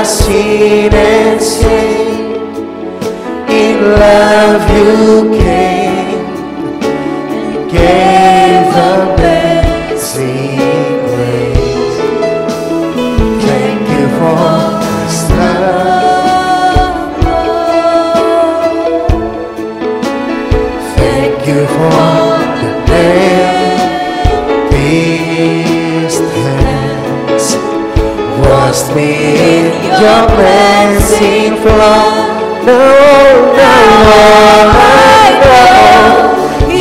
seen and sing. In love you came and gave amazing grace. Thank you for this love. Thank you for the nail-pierced hands. Washed me in your cleansing flow. Now I know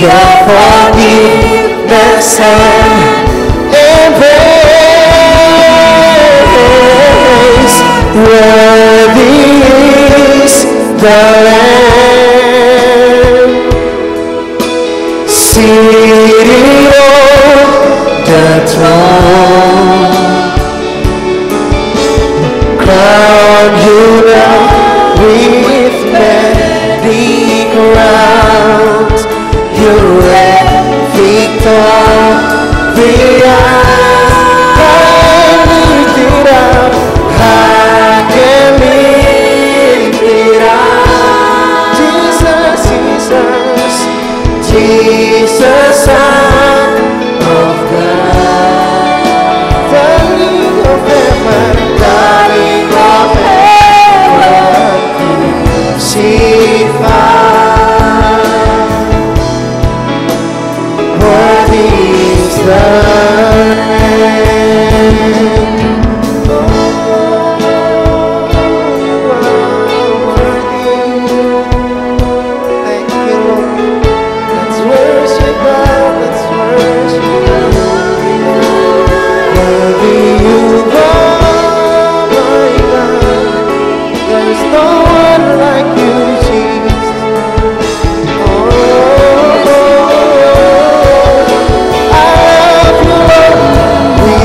your forgiveness and embrace. Worthy is the Lamb seated on the throne. Crown you now with many crowns. You reign victorious. I lift it up. I can lift it up. Jesus, Jesus, Jesus, Son of God, darling of heaven, darling of heaven, crucified. Worthy is the Lamb. Oh, you are worthy. Thank you, Lord. Let's worship God. Let's worship God. Worthy you are, my God. There is no one like you, Jesus. Oh, I love you, Lord. We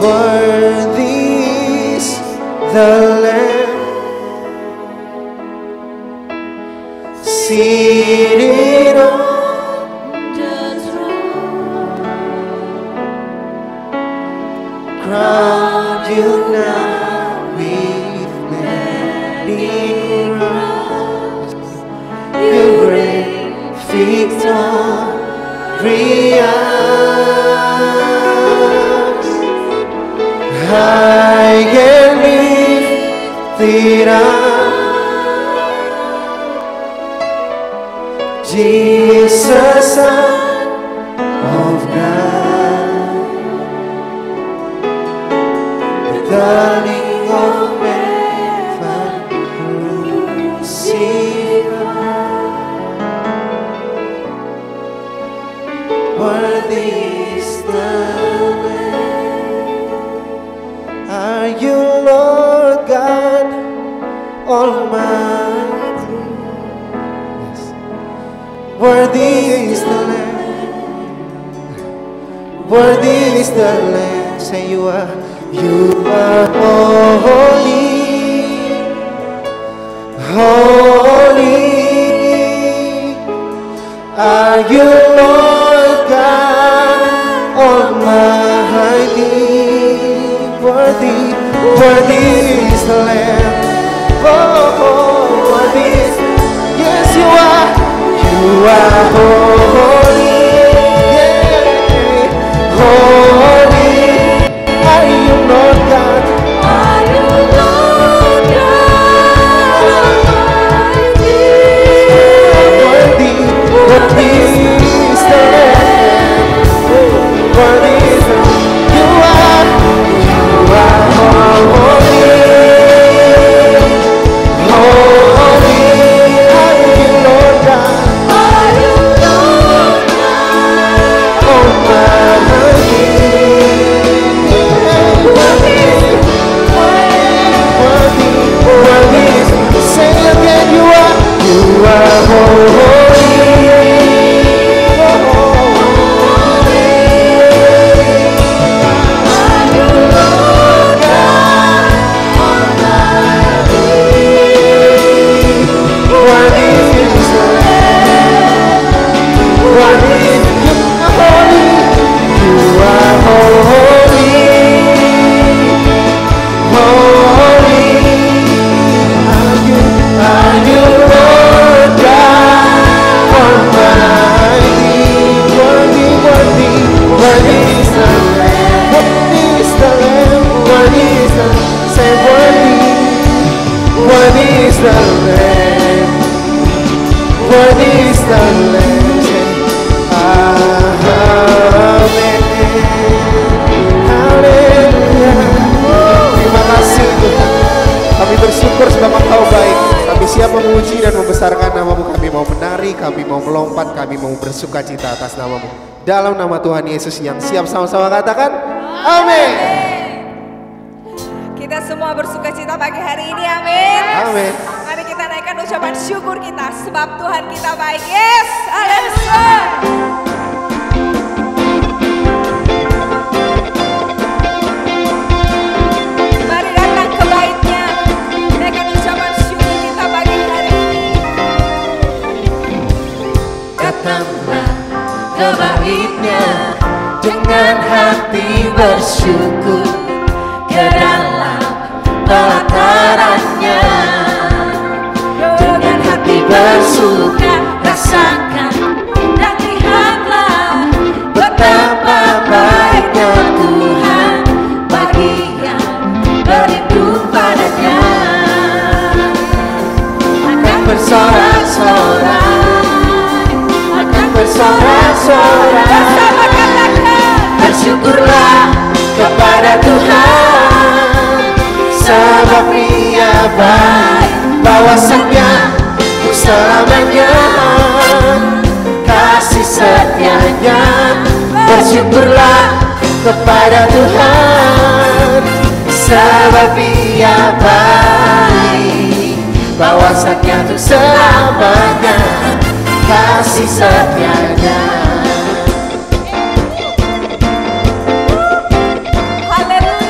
Worthy is the Lamb seated on the throne. Crown you now with many crowns. You reign victorious. High and lifted up, Jesus, Son of God, the darling of heaven, crucified. Worthy is the Lamb. Are you Lord God Almighty? Yes. Worthy is the Lamb. Worthy is the Lamb. Say you are holy, holy. Are you Lord God Almighty? Worthy, worthy is the Lamb. Oh, worthy is. Yes, you are. You are holy, yeah, holy. Are you Lord God? Are you Lord God Almighty? Worthy, worthy is the Lamb. Worthy is the Lamb. You are holy, holy. Are you Lord God? Are you Lord God Almighty? Worthy, worthy, worthy. Say again, you are holy. Kami mau melompat, kami mau bersukacita atas namamu. Dalam nama Tuhan Yesus yang siap sama-sama katakan, amin. Kita semua bersukacita pagi hari ini, amin. Amin. Mari kita naikkan ucapan syukur kita, sebab Tuhan kita baik. Yes, haleluya. Mari datang ke baitnya, naikkan ucapan syukur kita pagi hari ini. Datanglah ke baitnya dengan hati bersyukur, ke dalam pelatarannya dengan hati bersuka. Rasakan dan lihatlah betapa baiknya Tuhan bagi yang berlindung padanya. Akan bersorak-sorai, akan bersorak-sorai. Bersama katakan, bersyukurlah kepada Tuhan, sebab Dia baik, bahwasanya untuk selamanya kasih setianya. Bersyukurlah kepada Tuhan, sebab Dia baik, bahwasanya untuk selamanya kasih setianya. haleluya.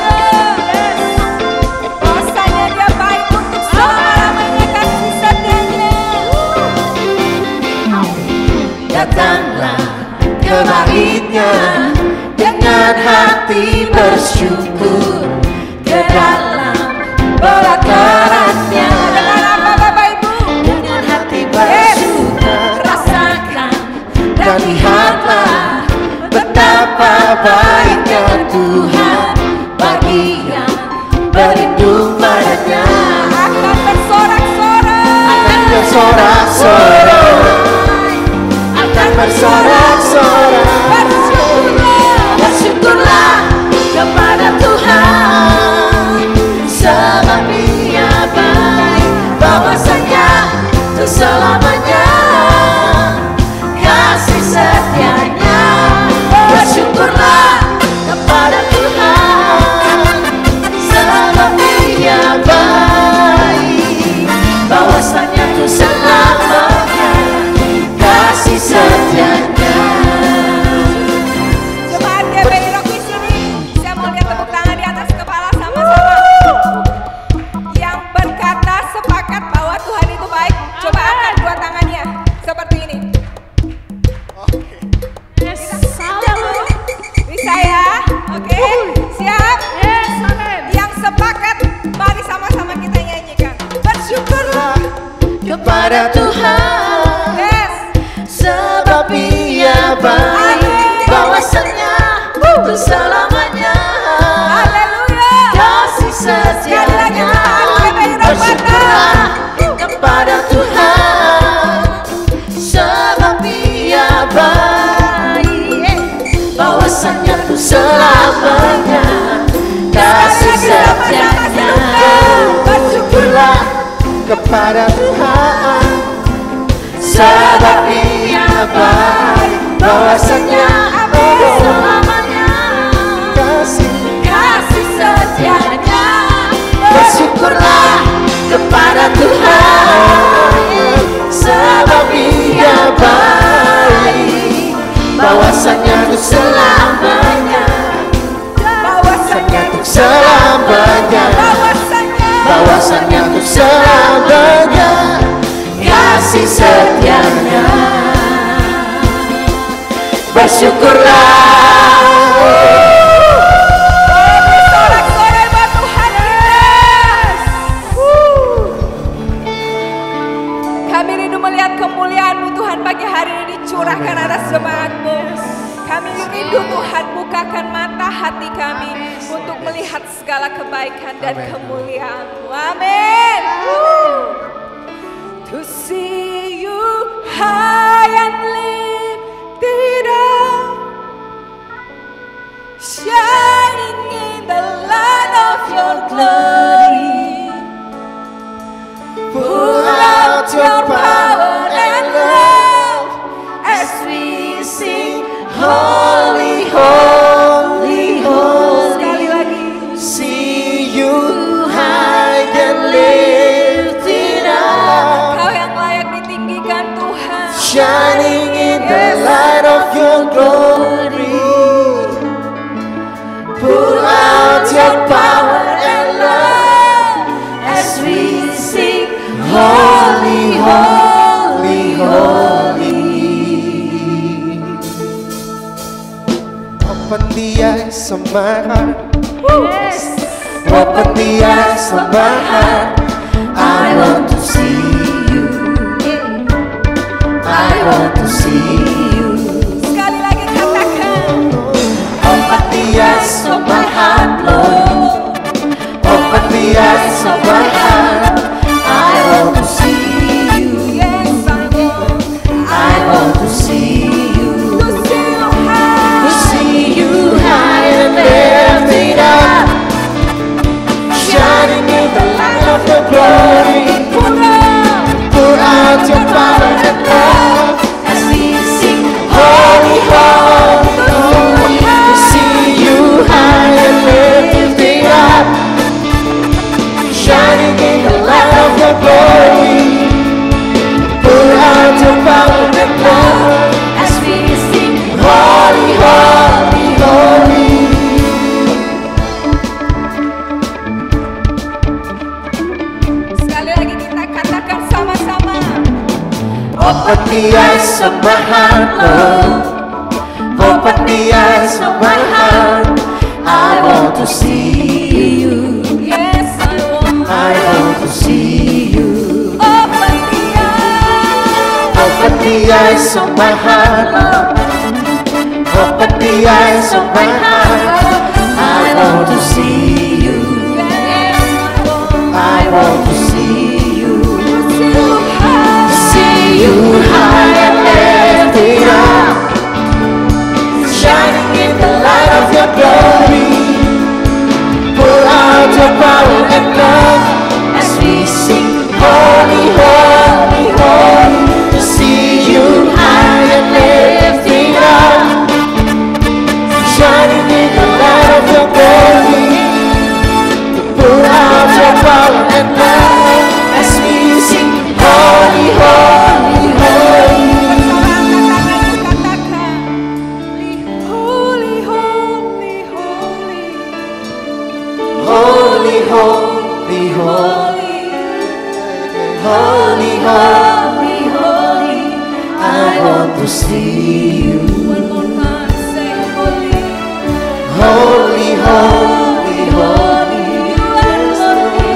bersorak-sorai, akan bersorak-sorai. Bersyukurlah kepada Tuhan, sebab Dia baik, bahwasanya untuk selamanya kasih setianya. Bersyukurlah kepada Tuhan, sebab Dia baik, bahwasanya untuk selamanya kasih setianya. Jemaat GBI Rock di sini, saya mau lihat tepuk tangan di atas kepala sama-sama. Yang berkata sepakat bahwa Tuhan itu baik, coba angkat dua tangannya seperti ini. Bisa ya? Oke, siap? Yang sepakat, mari sama-sama kita nyanyikan. Bersyukurlah kepada Tuhan, sebab Dia baik, bahwasanya untuk selamanya kasih setianya. Bersyukurlah kepada Tuhan, sebab Dia baik, bahwasanya untuk selamanya kasih setianya. Bersyukurlah Kepada Tuhan, sebab Dia baik, bahwasanya selamanya kasih setianya. Bersyukurlah kepada Tuhan, sebab Dia baik, bahwasanya untuk selamanya, bahwasanya untuk selamanya, bahwasanya untuk selamanya kasih setianya. Bersyukurlah. Sorak-sorai buat Tuhan Kami rindu melihat kemuliaan-Mu Tuhan, pagi hari ini dicurahkan atas jemaat-Mu. Kami rindu Tuhan, bukakan mata hati kami untuk melihat segala kebaikan dan kemuliaan-Mu. Amin. To see you high and lifted up, shining in the light of your glory. Pour out your power and love as we sing, holy, holy, holy. Sekali lagi. see you high and lifted up, Kau yang layak ditinggikan Tuhan, shining in the light of your glory. Pour out your power and love as we sing, holy, holy, holy. Open the eyes of my heart, open the eyes of my heart. I want to see you, I want to see you. Sekali lagi katakan, open the eyes of my heart, Lord. Open the eyes of my heart. I want to see you. Yes, I want to see you. To see you high and lifted up, Shining in the light of your glory. Pour out your power and love as we sing, holy, holy, holy. To see you high and lifted up, shining in the light of your glory. Pour out your power and love as we sing, holy, holy, holy. sekali lagi kita katakan sama-sama. Open the eyes of my heart, Lord. Open the eyes of my heart. I want to see you. Yes, I want to see you. open the eyes. Open the eyes of my heart, Lord. Open the eyes of my heart. I want to see you. Yes, I want to see you. Holy, holy, holy, holy, holy, holy. I want to see you. One more time, say holy. Holy, holy, holy. You are holy,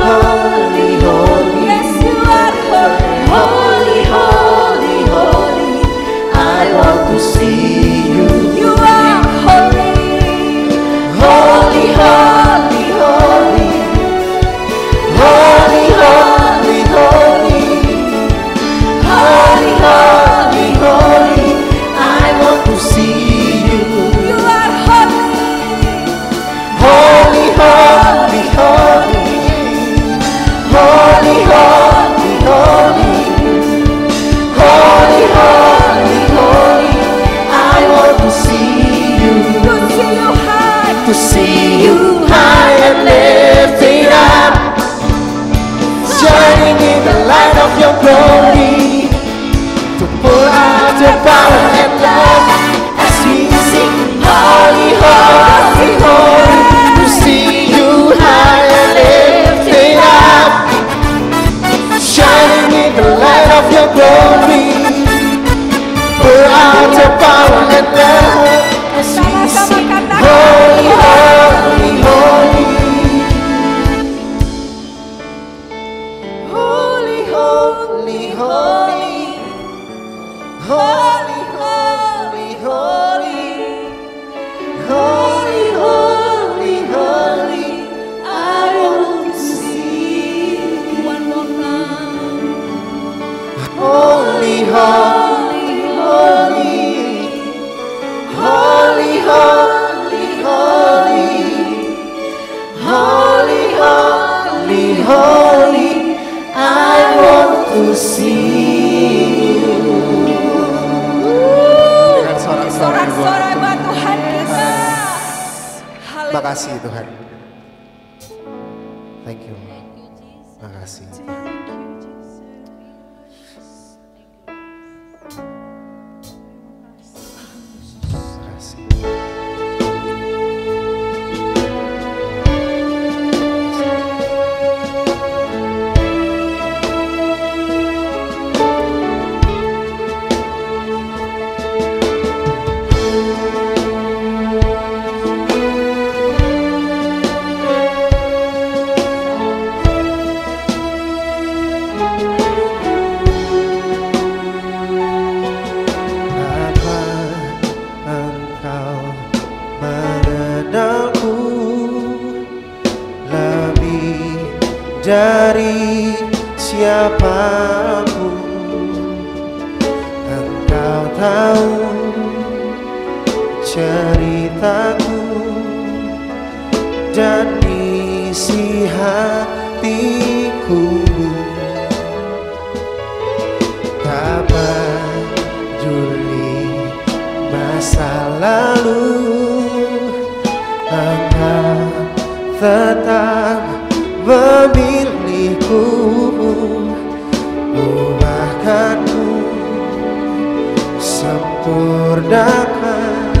Holy, holy. yes, you are holy. Holy, holy, holy. I want to see you. You are holy. Holy, holy, holy. Holy, holy, holy. Holy, holy, holy. I want to see you. You are holy. Holy, holy, holy. Holy, holy, holy. Holy, holy, holy. I want to see you. To see you high. To see you high and lifted up, shining in the light of your glory, to pour out your power and love as we sing holy, holy, holy. To see you high and lifted up, shining in the light of your glory, pour out your power and love as we sing holy, holy, holy. Holy, holy, holy. Holy, holy, holy. Holy, holy, holy. I want to see you. One more time. Holy, holy, holy. Holy, holy, holy. Holy, holy, holy. I want to see you. Dengan sorak-sorai Sorak-sorai buat Tuhan kita. Haleluya. Makasih Tuhan. Thank you. Makasih. Makasih. Kenapa engkau mengenalku lebih dari siapapun? Engkau tahu ceritaku dan isi hatiku. Tak peduli masa lalu, engkau tetap memilihku. Ubahkanku, sempurnakan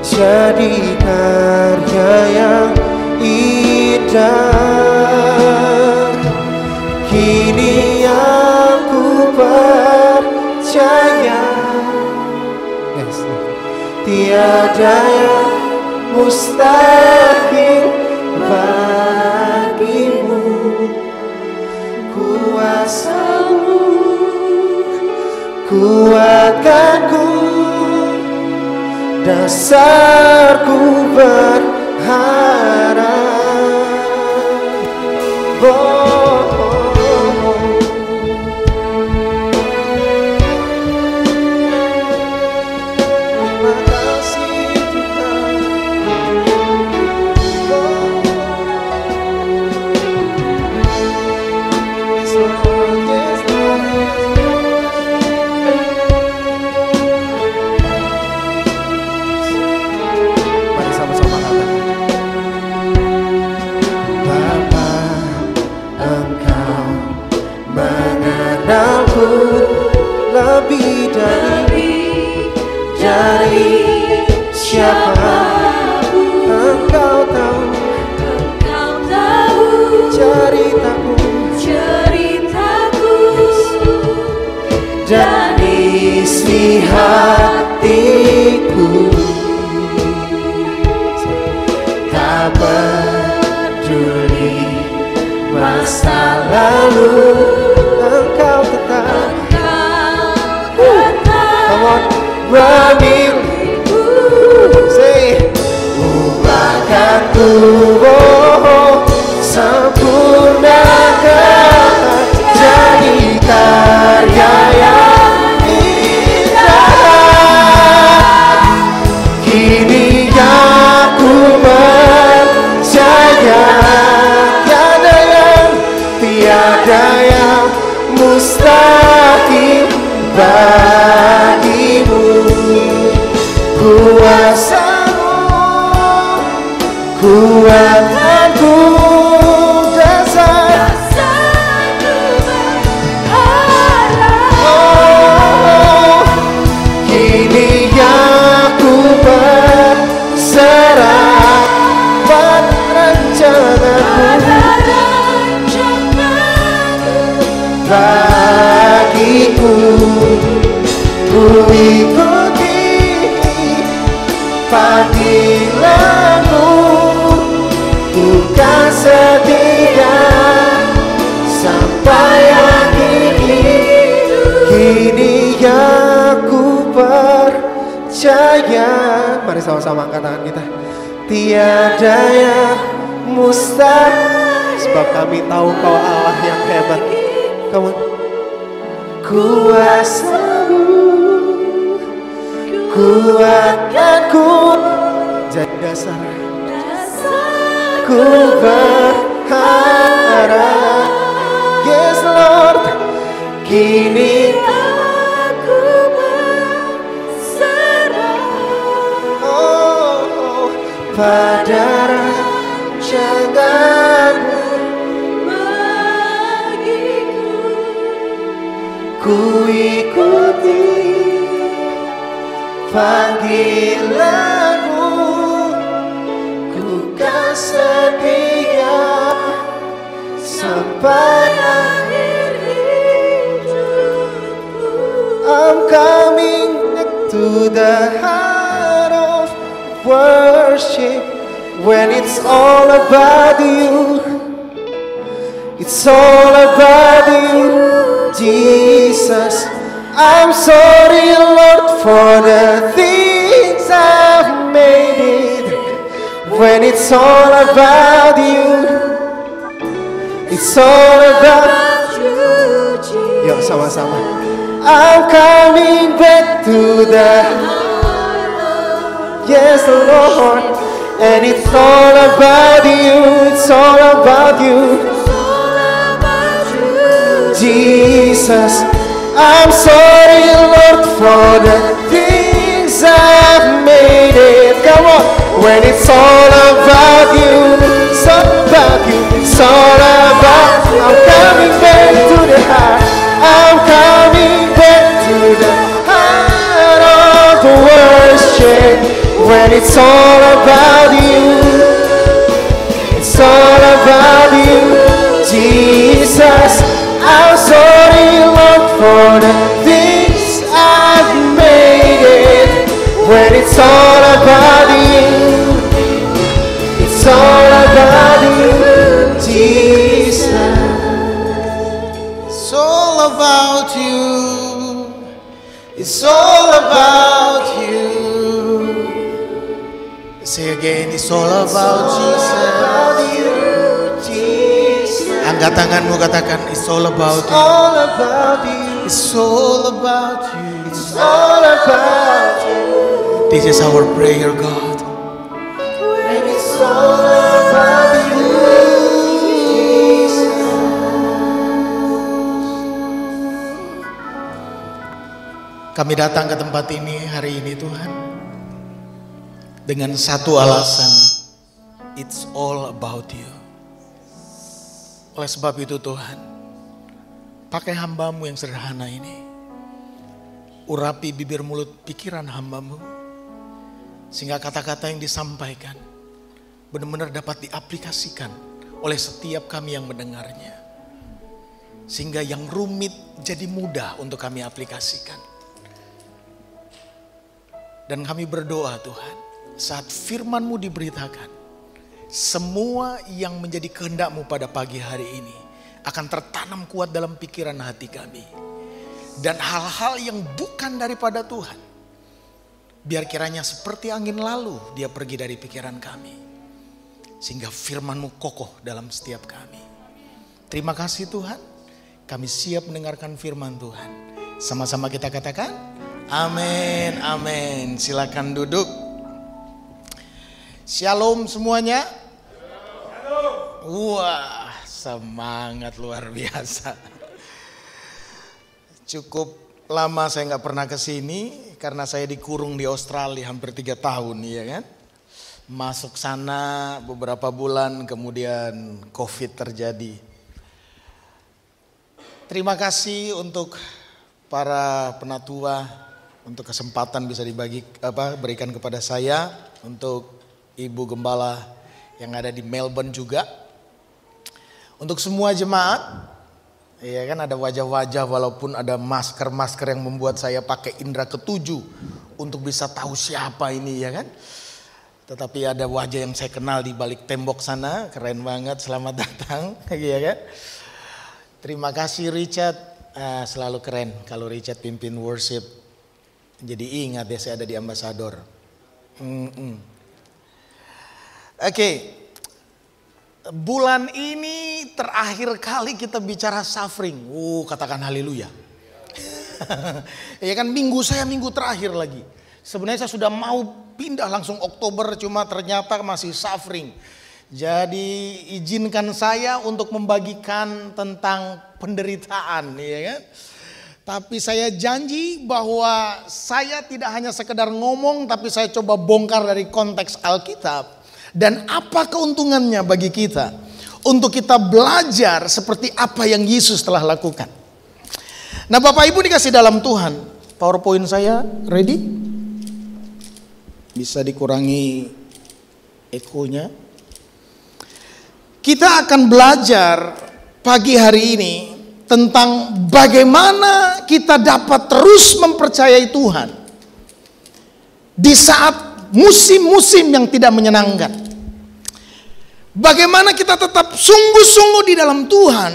jadi karya yang indah. Kini aku percaya, yes, tiada yang mustahil bagimu. Kuasamu kuatkanku, dasarku berharap. Terima kasih Tuhan. Mari sama-sama katakan. aku, sempurnakan jadi karya yang indah. Kini aku percaya tiada yang mustahil bagimu. Kuasamu, kuatanku, dasarku berharap. Kini aku berserah pada rencanamu bagiku. Ku ikuti panggilanmu, bukan setia sampai akhir hidup. Kini aku percaya, mari sama-sama angkat tangan kita. Tiada yang mustahil, sebab kami tahu Kau Allah yang hebat. Come on. Kuasamu, kuatkanku jadi dasarku berharap. Yes Lord, kini aku berserah pada rancanganmu. Ku ikuti panggilanmu, ku kan setia sampai akhir hidupku. I'm coming to the heart of worship when it's all about you. It's all about you, Jesus. I'm sorry, Lord, for the things I've made it. When it's all about you, it's all about you, Jesus. Yuk sama-sama. I'm coming back to the heart of, yes, Lord. And it's all about you, it's all about you, Jesus. I'm sorry, Lord, for the things I've made it. Come on. When it's all about you, it's all about you, it's all about you. I'm coming back to the heart. I'm coming back to the heart of the worship. When it's all about you, it's all about you, Jesus. I'm sorry, Lord, for the things I've made it. When it's all about you, it's all about you, Jesus. It's all about you. It's all about you. Say again, it's all about Jesus. Angkat tanganmu, katakan, it's all about you. All about you. It's all about you. It's all about you. This is our prayer, God. When it's all about you, Jesus. Kami datang ke tempat ini hari ini, Tuhan, dengan satu alasan, it's all about you. Oleh sebab itu Tuhan, pakai hamba-Mu yang sederhana ini, urapi bibir mulut pikiran hamba-Mu, sehingga kata-kata yang disampaikan benar-benar dapat diaplikasikan oleh setiap kami yang mendengarnya. Sehingga yang rumit jadi mudah untuk kami aplikasikan. Dan kami berdoa Tuhan, saat firman-Mu diberitakan, semua yang menjadi kehendak-Mu pada pagi hari ini akan tertanam kuat dalam pikiran hati kami. Dan hal-hal yang bukan daripada Tuhan, biar kiranya seperti angin lalu dia pergi dari pikiran kami. sehingga firman-Mu kokoh dalam setiap kami. Terima kasih Tuhan, kami siap mendengarkan firman Tuhan. Sama-sama kita katakan, amin, amin. Silakan duduk. Shalom semuanya. Wah, semangat luar biasa. Cukup lama saya nggak pernah ke sini karena saya dikurung di Australia hampir 3 tahun, ya kan? Masuk sana beberapa bulan, kemudian COVID terjadi. Terima kasih untuk para penatua untuk kesempatan bisa berikan kepada saya, untuk Ibu Gembala yang ada di Melbourne juga, untuk semua jemaat. Ya kan, ada wajah-wajah walaupun ada masker-masker yang membuat saya pakai indera ketujuh untuk bisa tahu siapa ini, ya kan. Tetapi ada wajah yang saya kenal di balik tembok sana, keren banget, selamat datang, ya kan. Terima kasih Richard, selalu keren kalau Richard pimpin worship. Jadi ingat ya, saya ada di Ambasador. Oke. Bulan ini terakhir kali kita bicara suffering. Katakan haleluya. Ya kan, minggu terakhir lagi. Sebenarnya saya sudah mau pindah langsung Oktober, cuma ternyata masih suffering. Jadi izinkan saya untuk membagikan tentang penderitaan, ya kan. Tapi saya janji bahwa saya tidak hanya sekedar ngomong, tapi saya coba bongkar dari konteks Alkitab. Dan apa keuntungannya bagi kita untuk kita belajar seperti apa yang Yesus telah lakukan. Nah, Bapak Ibu dikasih dalam Tuhan, PowerPoint saya ready? Bisa dikurangi ekonya. Kita akan belajar pagi hari ini tentang bagaimana kita dapat terus mempercayai Tuhan di saat musim-musim yang tidak menyenangkan. Bagaimana kita tetap sungguh-sungguh di dalam Tuhan,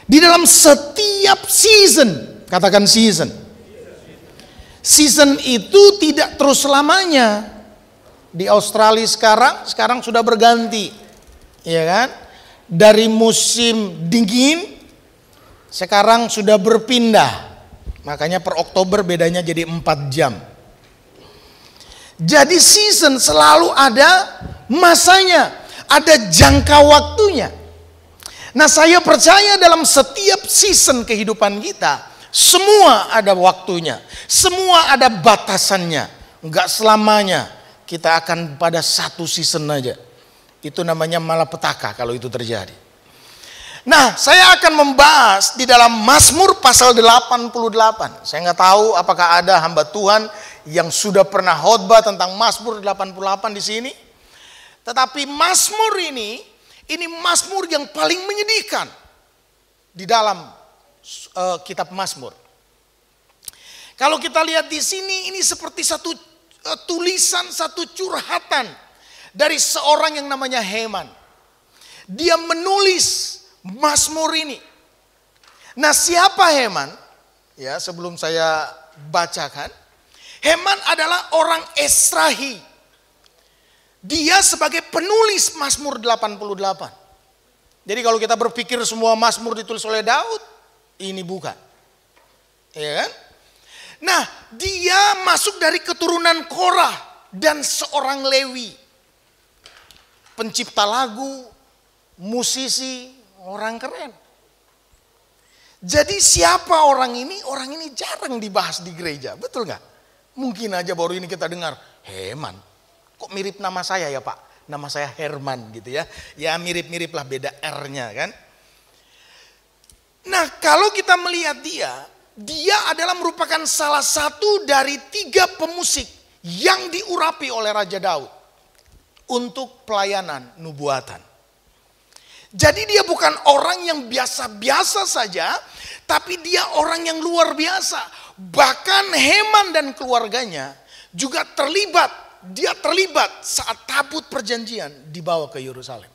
di dalam setiap season. Katakan season. Season itu tidak terus selamanya. Di Australia sekarang sudah berganti, ya kan? Dari musim dingin sekarang sudah berpindah. Makanya per Oktober bedanya jadi 4 jam. Jadi season selalu ada masanya, ada jangka waktunya. Nah, saya percaya dalam setiap season kehidupan kita, semua ada waktunya, semua ada batasannya. Enggak selamanya kita akan pada satu season aja. Itu namanya malapetaka kalau itu terjadi. Nah, saya akan membahas di dalam Mazmur pasal 88. Saya nggak tahu apakah ada hamba Tuhan yang sudah pernah khotbah tentang Mazmur 88 di sini. Tetapi Mazmur ini Mazmur yang paling menyedihkan di dalam kitab Mazmur. Kalau kita lihat di sini, ini seperti satu tulisan, satu curhatan dari seorang yang namanya Heman. Dia menulis Mazmur ini. Nah, siapa Heman? Ya, sebelum saya bacakan, Heman adalah orang Esrahi. Dia sebagai penulis Mazmur 88. Jadi kalau kita berpikir semua Mazmur ditulis oleh Daud, ini bukan. Ya kan? Nah, dia masuk dari keturunan Korah dan seorang Lewi. Pencipta lagu, musisi, orang keren. Jadi siapa orang ini? Orang ini jarang dibahas di gereja, betul nggak? Mungkin aja baru ini kita dengar, Heman. Kok mirip nama saya ya Pak? Nama saya Herman gitu ya. Ya mirip-mirip lah, beda R-nya kan. Nah, kalau kita melihat dia adalah merupakan salah satu dari 3 pemusik yang diurapi oleh Raja Daud untuk pelayanan nubuatan. Jadi dia bukan orang yang biasa-biasa saja, tapi dia orang yang luar biasa. Bahkan Heman dan keluarganya juga terlibat. Dia terlibat saat tabut perjanjian dibawa ke Yerusalem.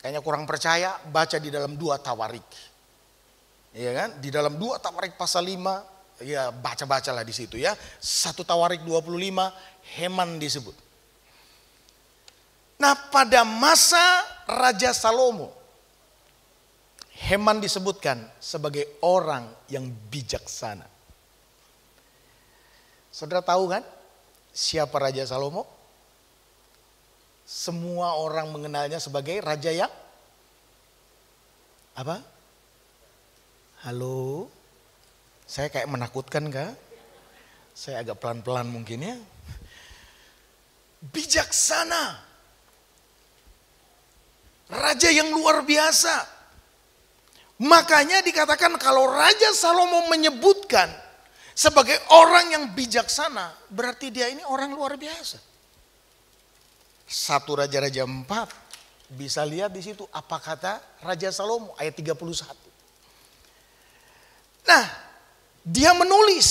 Kayaknya kurang percaya, baca di dalam 2 Tawarik. Ya kan? Di dalam 2 Tawarik pasal 5, ya baca-bacalah di situ ya. 1 Tawarik 25, Heman disebut. Nah, pada masa Raja Salomo, Heman disebutkan sebagai orang yang bijaksana. Saudara tahu kan siapa Raja Salomo? Semua orang mengenalnya sebagai raja yang apa? Halo? Saya kayak menakutkan kah? Saya agak pelan-pelan mungkin ya. Bijaksana. Raja yang luar biasa. Makanya dikatakan kalau Raja Salomo menyebutkan sebagai orang yang bijaksana, berarti dia ini orang luar biasa. 1 Raja-Raja 4 bisa lihat di situ apa kata Raja Salomo ayat 31. Nah, dia menulis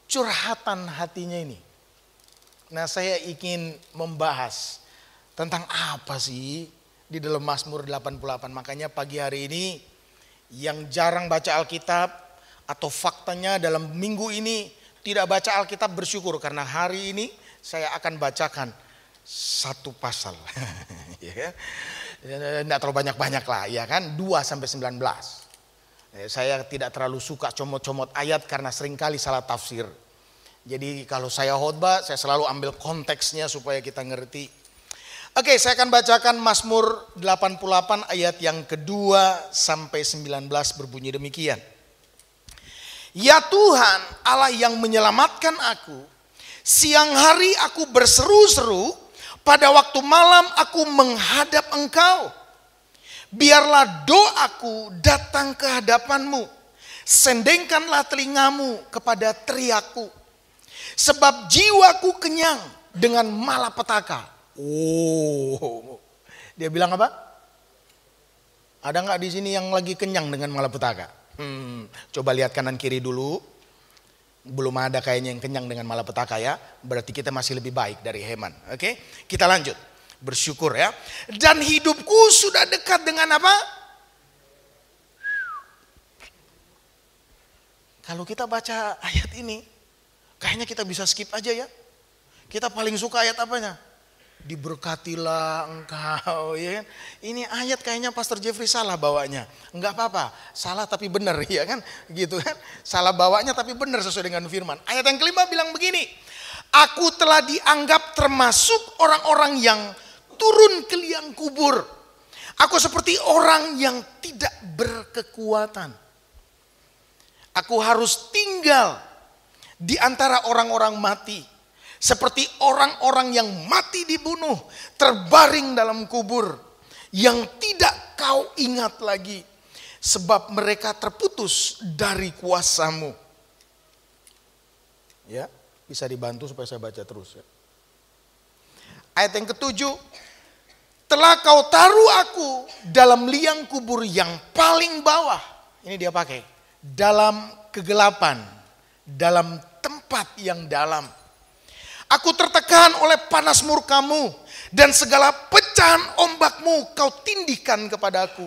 curhatan hatinya ini. Nah, saya ingin membahas tentang apa sih di dalam Mazmur 88. Makanya pagi hari ini yang jarang baca Alkitab atau faktanya dalam minggu ini tidak baca Alkitab bersyukur karena hari ini saya akan bacakan 1 pasal. Ya, tidak terlalu banyak-banyak lah ya kan, 2-19. Saya tidak terlalu suka comot-comot ayat karena seringkali salah tafsir. Jadi kalau saya khotbah saya selalu ambil konteksnya supaya kita ngerti. Oke, saya akan bacakan Mazmur 88 ayat yang kedua sampai 19 berbunyi demikian. Ya Tuhan, Allah yang menyelamatkan aku, siang hari aku berseru-seru, pada waktu malam aku menghadap Engkau. Biarlah doaku datang ke hadapan-Mu, sendengkanlah telingamu kepada teriakku. Sebab jiwaku kenyang dengan malapetaka. Oh, dia bilang apa? Ada nggak di sini yang lagi kenyang dengan malapetaka? Coba lihat kanan kiri dulu. Belum ada kayaknya yang kenyang dengan malapetaka ya. Berarti kita masih lebih baik dari Heman. Oke, kita lanjut. Bersyukur ya. Dan hidupku sudah dekat dengan apa? Kalau kita baca ayat ini, kayaknya kita bisa skip aja ya. Kita paling suka ayat apanya? Diberkatilah engkau, ya kan? Ini ayat kayaknya Pastor Jeffrey salah bawanya. Enggak apa-apa, salah tapi benar, ya kan? Gitu kan? Salah bawanya tapi benar sesuai dengan firman. Ayat yang kelima bilang begini, aku telah dianggap termasuk orang-orang yang turun ke liang kubur. Aku seperti orang yang tidak berkekuatan. Aku harus tinggal di antara orang-orang mati. Seperti orang-orang yang mati dibunuh, terbaring dalam kubur, yang tidak kau ingat lagi, sebab mereka terputus dari kuasa-Mu. Ya, bisa dibantu supaya saya baca terus ya. Ayat yang ketujuh, telah kau taruh aku dalam liang kubur yang paling bawah. Ini dia pakai, dalam kegelapan, dalam tempat yang dalam. Aku tertekan oleh panas murka-Mu dan segala pecahan ombak-Mu kau tindihkan kepadaku.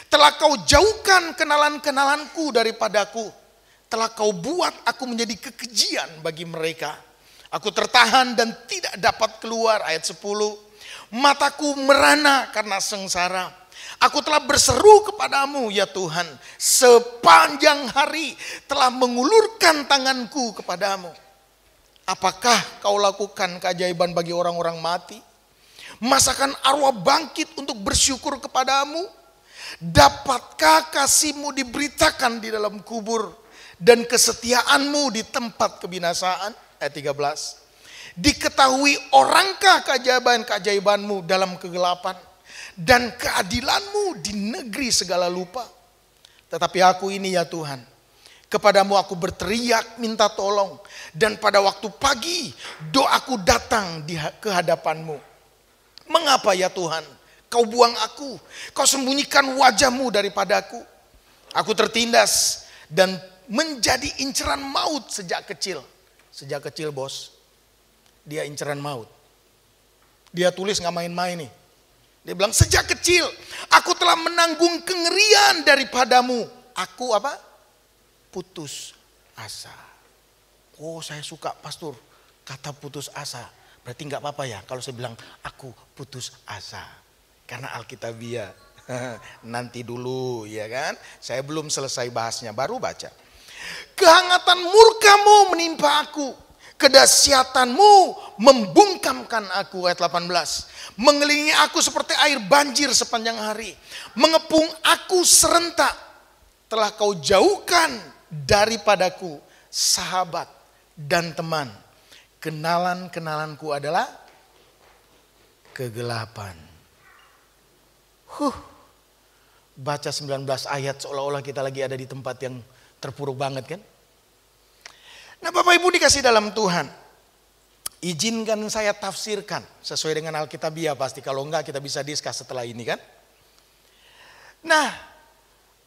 Telah kau jauhkan kenalan-kenalanku daripadaku. Telah kau buat aku menjadi kekejian bagi mereka. Aku tertahan dan tidak dapat keluar. Ayat 10. Mataku merana karena sengsara. Aku telah berseru kepadamu ya Tuhan. Sepanjang hari telah mengulurkan tanganku kepadamu. Apakah kau lakukan keajaiban bagi orang-orang mati? Masakan arwah bangkit untuk bersyukur kepadamu? Dapatkah kasih-Mu diberitakan di dalam kubur dan kesetiaan-Mu di tempat kebinasaan? Ayat 13. Diketahui orangkah keajaiban-keajaiban-Mu dalam kegelapan dan keadilan-Mu di negeri segala lupa? Tetapi aku ini ya Tuhan, kepadamu aku berteriak minta tolong. Dan pada waktu pagi doaku datang ke hadapan-Mu. Mengapa ya Tuhan kau buang aku? Kau sembunyikan wajah-Mu daripadaku. Aku tertindas dan menjadi inceran maut sejak kecil. Sejak kecil bos, dia inceran maut. Dia tulis gak main-main nih. Dia bilang sejak kecil aku telah menanggung kengerian daripadamu. Aku apa? Putus asa. Oh saya suka pastor kata putus asa. Berarti nggak apa-apa ya kalau saya bilang aku putus asa. Karena Alkitabiah. Nanti dulu ya kan. Saya belum selesai bahasnya, baru baca. Kehangatan murkamu menimpa aku. Kedahsyatanmu membungkamkan aku. Ayat 18. Mengelilingi aku seperti air banjir sepanjang hari. Mengepung aku serentak. Telah kau jauhkan daripadaku sahabat dan teman. Kenalan-kenalanku adalah kegelapan. Baca 19 ayat seolah-olah kita lagi ada di tempat yang terpuruk banget kan. Nah Bapak Ibu dikasih dalam Tuhan. Izinkan saya tafsirkan sesuai dengan Alkitabiah pasti. Kalau enggak kita bisa diskus setelah ini kan. Nah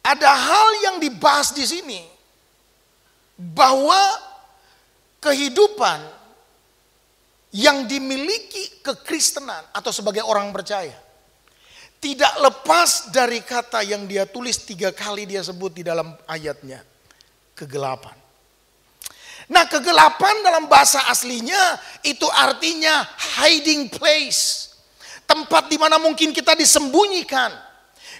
ada hal yang dibahas di sini. Bahwa kehidupan yang dimiliki kekristenan atau sebagai orang percaya tidak lepas dari kata yang dia tulis 3 kali dia sebut di dalam ayatnya, kegelapan. Nah, kegelapan dalam bahasa aslinya itu artinya hiding place, tempat di mana mungkin kita disembunyikan.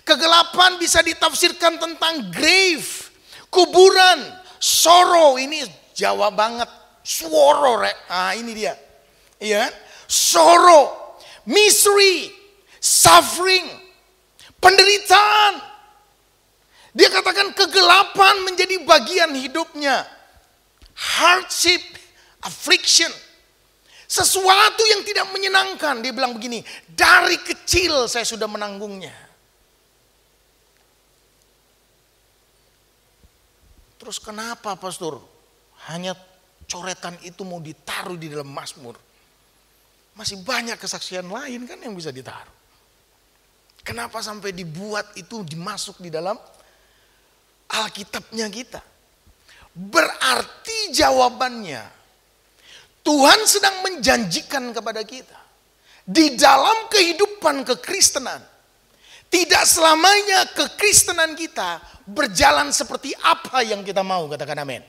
Kegelapan bisa ditafsirkan tentang grave, kuburan, sorrow, ini Jawa banget, suoro rek. Ah, ini dia. Ya, sorrow, misery, suffering, penderitaan. Dia katakan kegelapan menjadi bagian hidupnya. Hardship, affliction. Sesuatu yang tidak menyenangkan. Dia bilang begini, dari kecil saya sudah menanggungnya. Terus kenapa pastor? Hanya coretan itu mau ditaruh di dalam Mazmur. Masih banyak kesaksian lain kan yang bisa ditaruh. Kenapa sampai dibuat itu dimasuk di dalam Alkitabnya kita? Berarti jawabannya Tuhan sedang menjanjikan kepada kita. Di dalam kehidupan kekristenan, tidak selamanya kekristenan kita berjalan seperti apa yang kita mau, katakan amin.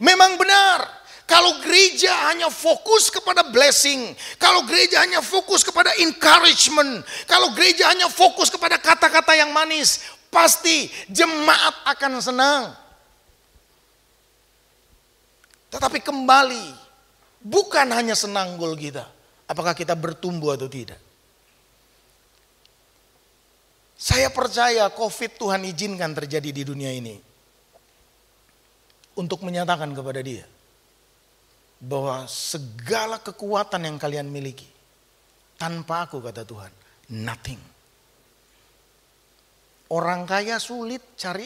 Memang benar. Kalau gereja hanya fokus kepada blessing, kalau gereja hanya fokus kepada encouragement, kalau gereja hanya fokus kepada kata-kata yang manis, pasti jemaat akan senang. Tetapi kembali, bukan hanya senang gol kita, apakah kita bertumbuh atau tidak. Saya percaya COVID Tuhan izinkan terjadi di dunia ini untuk menyatakan kepada dia bahwa segala kekuatan yang kalian miliki tanpa aku, kata Tuhan, nothing. Orang kaya sulit cari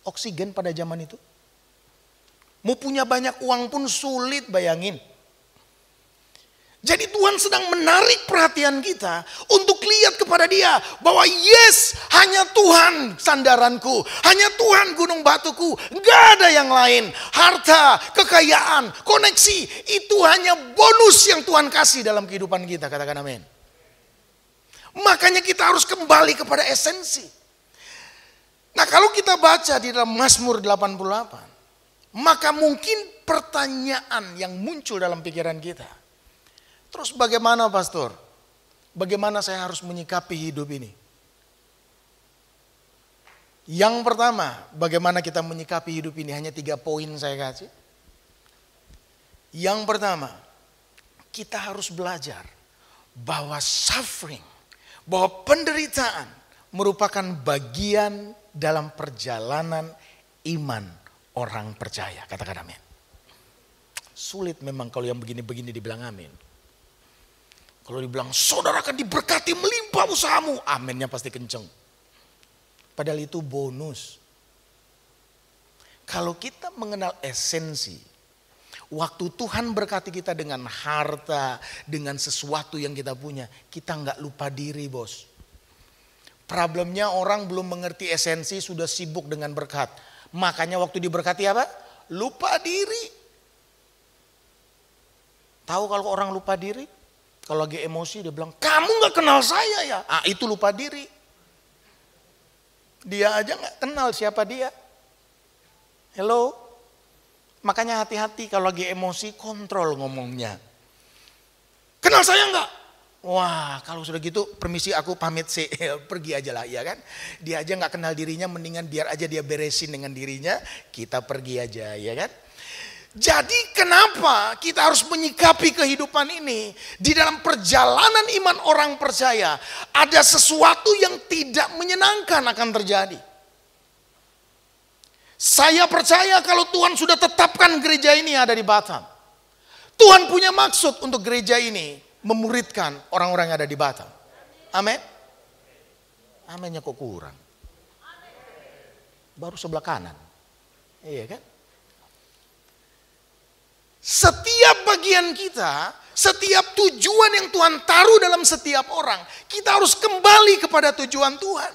oksigen pada zaman itu. Mau punya banyak uang pun sulit, bayangin. Jadi Tuhan sedang menarik perhatian kita untuk lihat kepada dia bahwa yes, hanya Tuhan sandaranku, hanya Tuhan gunung batuku, gak ada yang lain. Harta, kekayaan, koneksi, itu hanya bonus yang Tuhan kasih dalam kehidupan kita, katakan amin. Makanya kita harus kembali kepada esensi. Nah kalau kita baca di dalam Mazmur 88, maka mungkin pertanyaan yang muncul dalam pikiran kita, terus bagaimana pastor? Bagaimana saya harus menyikapi hidup ini? Yang pertama, bagaimana kita menyikapi hidup ini? Hanya 3 poin saya kasih. Yang pertama, kita harus belajar bahwa suffering, bahwa penderitaan merupakan bagian dalam perjalanan iman orang percaya. Katakan amin. Sulit memang kalau yang begini-begini dibilang amin. Kalau dibilang saudara akan diberkati melimpah usahamu, aminnya pasti kenceng. Padahal itu bonus. Kalau kita mengenal esensi, waktu Tuhan berkati kita dengan harta, dengan sesuatu yang kita punya, kita nggak lupa diri, bos. Problemnya orang belum mengerti esensi, sudah sibuk dengan berkat. Makanya waktu diberkati apa? Lupa diri. Tahu kalau orang lupa diri? Kalau lagi emosi dia bilang, kamu gak kenal saya ya? Ah, itu lupa diri. Dia aja gak kenal siapa dia. Hello? Makanya hati-hati kalau lagi emosi, kontrol ngomongnya. Kenal saya enggak? Wah, kalau sudah gitu permisi aku pamit sih, pergi aja lah, ya kan? Dia aja nggak kenal dirinya, mendingan biar aja dia beresin dengan dirinya, kita pergi aja, ya kan? Jadi kenapa kita harus menyikapi kehidupan ini? Di dalam perjalanan iman orang percaya, ada sesuatu yang tidak menyenangkan akan terjadi. Saya percaya kalau Tuhan sudah tetapkan gereja ini ada di Batam, Tuhan punya maksud untuk gereja ini memuridkan orang-orang yang ada di Batam. Amin. Aminnya kok kurang. Baru sebelah kanan. Iya kan? Setiap bagian kita, setiap tujuan yang Tuhan taruh dalam setiap orang, kita harus kembali kepada tujuan Tuhan.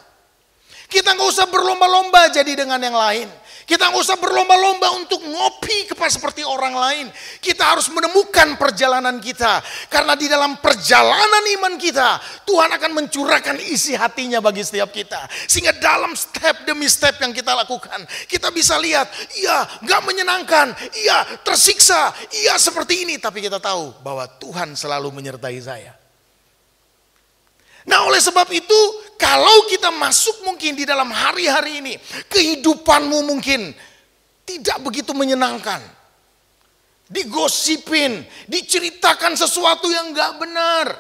Kita nggak usah berlomba-lomba jadi dengan yang lain. Kita nggak usah berlomba-lomba untuk ngopi seperti orang lain. Kita harus menemukan perjalanan kita. Karena di dalam perjalanan iman kita, Tuhan akan mencurahkan isi hatinya bagi setiap kita. Sehingga dalam step demi step yang kita lakukan, kita bisa lihat, iya nggak menyenangkan, iya tersiksa, iya seperti ini. Tapi kita tahu bahwa Tuhan selalu menyertai saya. Nah oleh sebab itu, kalau kita masuk mungkin di dalam hari-hari ini, kehidupanmu mungkin tidak begitu menyenangkan. Digosipin, diceritakan sesuatu yang gak benar.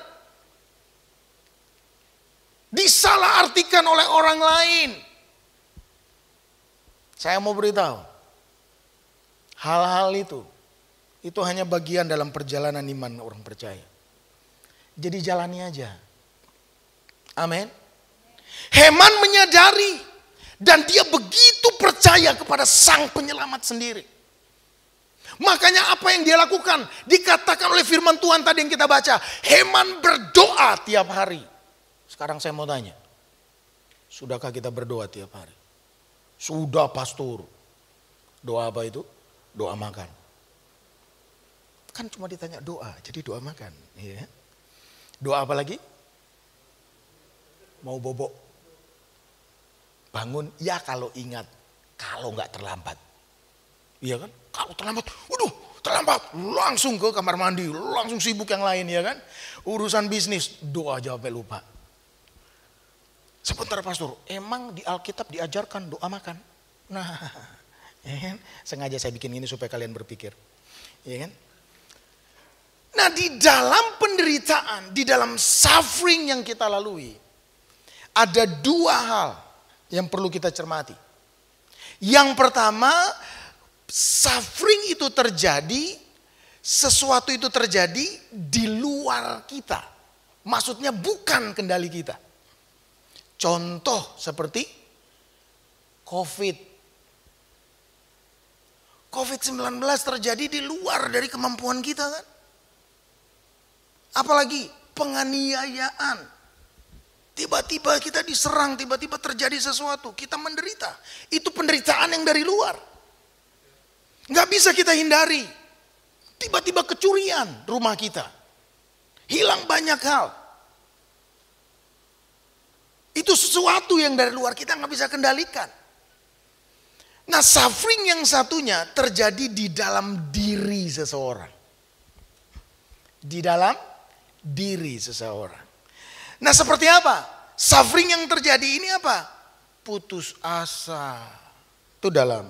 Disalahartikan oleh orang lain. Saya mau beritahu, hal-hal itu hanya bagian dalam perjalanan iman orang percaya. Jadi jalani aja. Amin. Heman menyadari dan dia begitu percaya kepada Sang Penyelamat sendiri. Makanya apa yang dia lakukan dikatakan oleh firman Tuhan tadi yang kita baca. Heman berdoa tiap hari. Sekarang saya mau tanya. Sudahkah kita berdoa tiap hari? Sudah pastor. Doa apa itu? Doa makan. Kan cuma ditanya doa, jadi doa makan. Ya. Doa apa lagi? Mau bobok, bangun, ya kalau ingat, kalau nggak terlambat. Iya kan? Kalau terlambat, waduh terlambat, langsung ke kamar mandi, langsung sibuk yang lain ya kan? Urusan bisnis, doa aja sampai lupa. Sebentar pastor, emang di Alkitab diajarkan doa makan? Nah, ya kan? Sengaja saya bikin ini supaya kalian berpikir. Ya kan? Nah di dalam penderitaan, di dalam suffering yang kita lalui, ada dua hal yang perlu kita cermati. Yang pertama, suffering itu terjadi, sesuatu itu terjadi di luar kita. Maksudnya bukan kendali kita. Contoh seperti COVID-19 terjadi di luar dari kemampuan kita kan. Apalagi penganiayaan. Tiba-tiba kita diserang, tiba-tiba terjadi sesuatu, kita menderita. Itu penderitaan yang dari luar. Nggak bisa kita hindari. Tiba-tiba kecurian rumah kita. Hilang banyak hal. Itu sesuatu yang dari luar kita nggak bisa kendalikan. Nah suffering yang satunya terjadi di dalam diri seseorang. Di dalam diri seseorang. Nah seperti apa? Suffering yang terjadi ini apa? Putus asa. Itu dalam.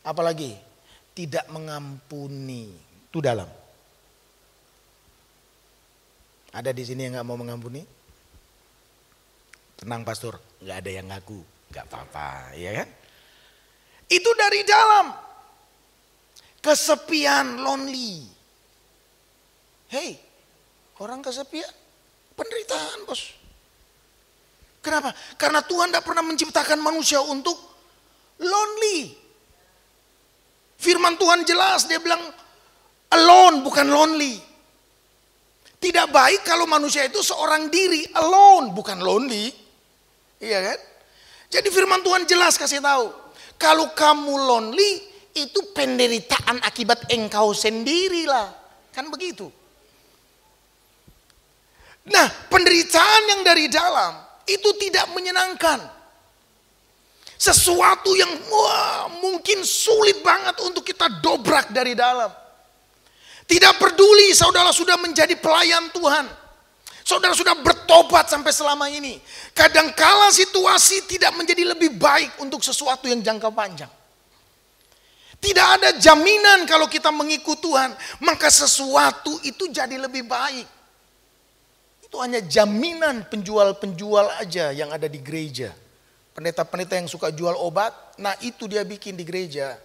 Apalagi? Tidak mengampuni. Itu dalam. Ada di sini yang gak mau mengampuni? Tenang pastor, gak ada yang ngaku. Gak apa-apa, ya kan? Itu dari dalam. Kesepian, lonely. Hey. Orang kesepian, penderitaan bos. Kenapa? Karena Tuhan tidak pernah menciptakan manusia untuk lonely. Firman Tuhan jelas, dia bilang alone bukan lonely. Tidak baik kalau manusia itu seorang diri, alone bukan lonely. Iya kan? Jadi firman Tuhan jelas kasih tahu. Kalau kamu lonely, itu penderitaan akibat engkau sendirilah. Kan begitu. Nah, penderitaan yang dari dalam itu tidak menyenangkan. Sesuatu yang mungkin sulit banget untuk kita dobrak dari dalam. Tidak peduli saudara sudah menjadi pelayan Tuhan. Saudara sudah bertobat sampai selama ini. Kadangkala situasi tidak menjadi lebih baik untuk sesuatu yang jangka panjang. Tidak ada jaminan kalau kita mengikut Tuhan, maka sesuatu itu jadi lebih baik. Itu hanya jaminan penjual-penjual aja yang ada di gereja. Pendeta-pendeta yang suka jual obat, nah itu dia bikin di gereja.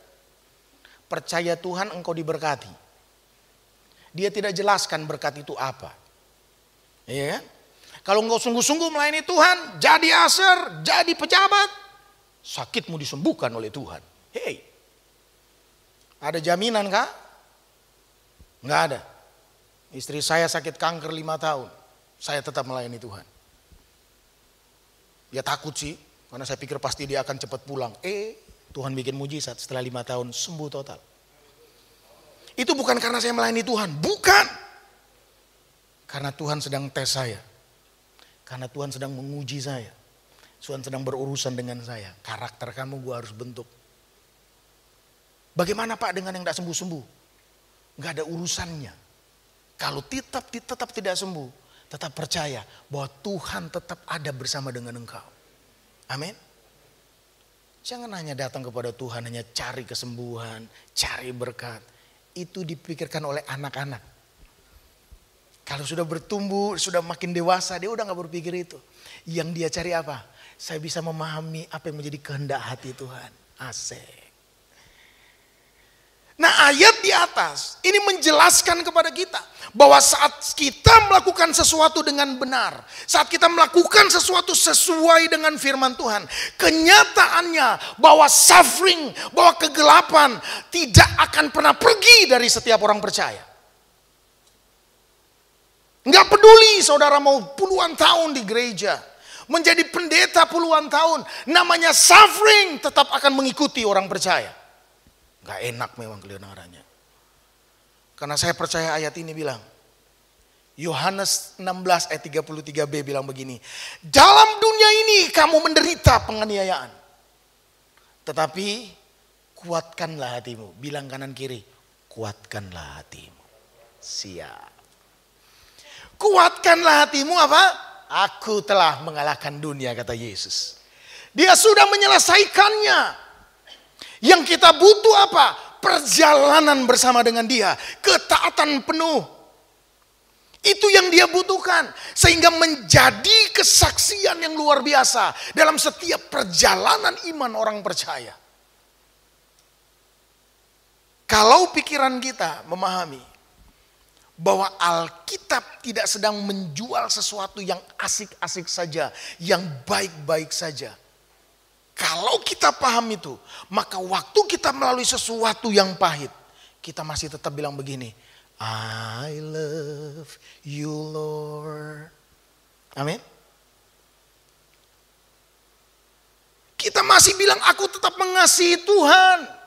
Percaya Tuhan engkau diberkati. Dia tidak jelaskan berkat itu apa. Iya kan? Kalau engkau sungguh-sungguh melayani Tuhan, jadi aser, jadi pejabat, sakitmu disembuhkan oleh Tuhan. Hei, ada jaminan kah? Enggak ada. Istri saya sakit kanker 5 tahun, saya tetap melayani Tuhan. Ya takut sih, karena saya pikir pasti dia akan cepat pulang. Tuhan bikin mujizat, setelah 5 tahun sembuh total. Itu bukan karena saya melayani Tuhan, bukan. Karena Tuhan sedang tes saya. Karena Tuhan sedang menguji saya. Tuhan sedang berurusan dengan saya. Karakter kamu gue harus bentuk. Bagaimana Pak dengan yang tidak sembuh-sembuh? Gak ada urusannya. Kalau tetap tidak sembuh, tetap percaya bahwa Tuhan tetap ada bersama dengan engkau. Amin. Jangan hanya datang kepada Tuhan, hanya cari kesembuhan, cari berkat. Itu dipikirkan oleh anak-anak. Kalau sudah bertumbuh, sudah makin dewasa, dia udah gak berpikir itu. Yang dia cari apa? Saya bisa memahami apa yang menjadi kehendak hati Tuhan. Asik. Nah ayat di atas ini menjelaskan kepada kita bahwa saat kita melakukan sesuatu dengan benar, saat kita melakukan sesuatu sesuai dengan firman Tuhan, kenyataannya bahwa suffering, bahwa kegelapan tidak akan pernah pergi dari setiap orang percaya. Nggak peduli saudara mau puluhan tahun di gereja, menjadi pendeta puluhan tahun, namanya suffering tetap akan mengikuti orang percaya. Nggak enak memang kedengarannya. Karena saya percaya ayat ini bilang, Yohanes 16 ayat 33b bilang begini, dalam dunia ini kamu menderita penganiayaan, tetapi kuatkanlah hatimu. Bilang kanan kiri, kuatkanlah hatimu. Siap. Kuatkanlah hatimu apa? Aku telah mengalahkan dunia, kata Yesus. Dia sudah menyelesaikannya. Yang kita butuh apa? Perjalanan bersama dengan dia. Ketaatan penuh. Itu yang dia butuhkan. Sehingga menjadi kesaksian yang luar biasa. Dalam setiap perjalanan iman orang percaya. Kalau pikiran kita memahami bahwa Alkitab tidak sedang menjual sesuatu yang asik-asik saja, yang baik-baik saja. Kalau kita paham itu, maka waktu kita melalui sesuatu yang pahit, kita masih tetap bilang begini, I love you Lord. Amin. Kita masih bilang aku tetap mengasihi Tuhan.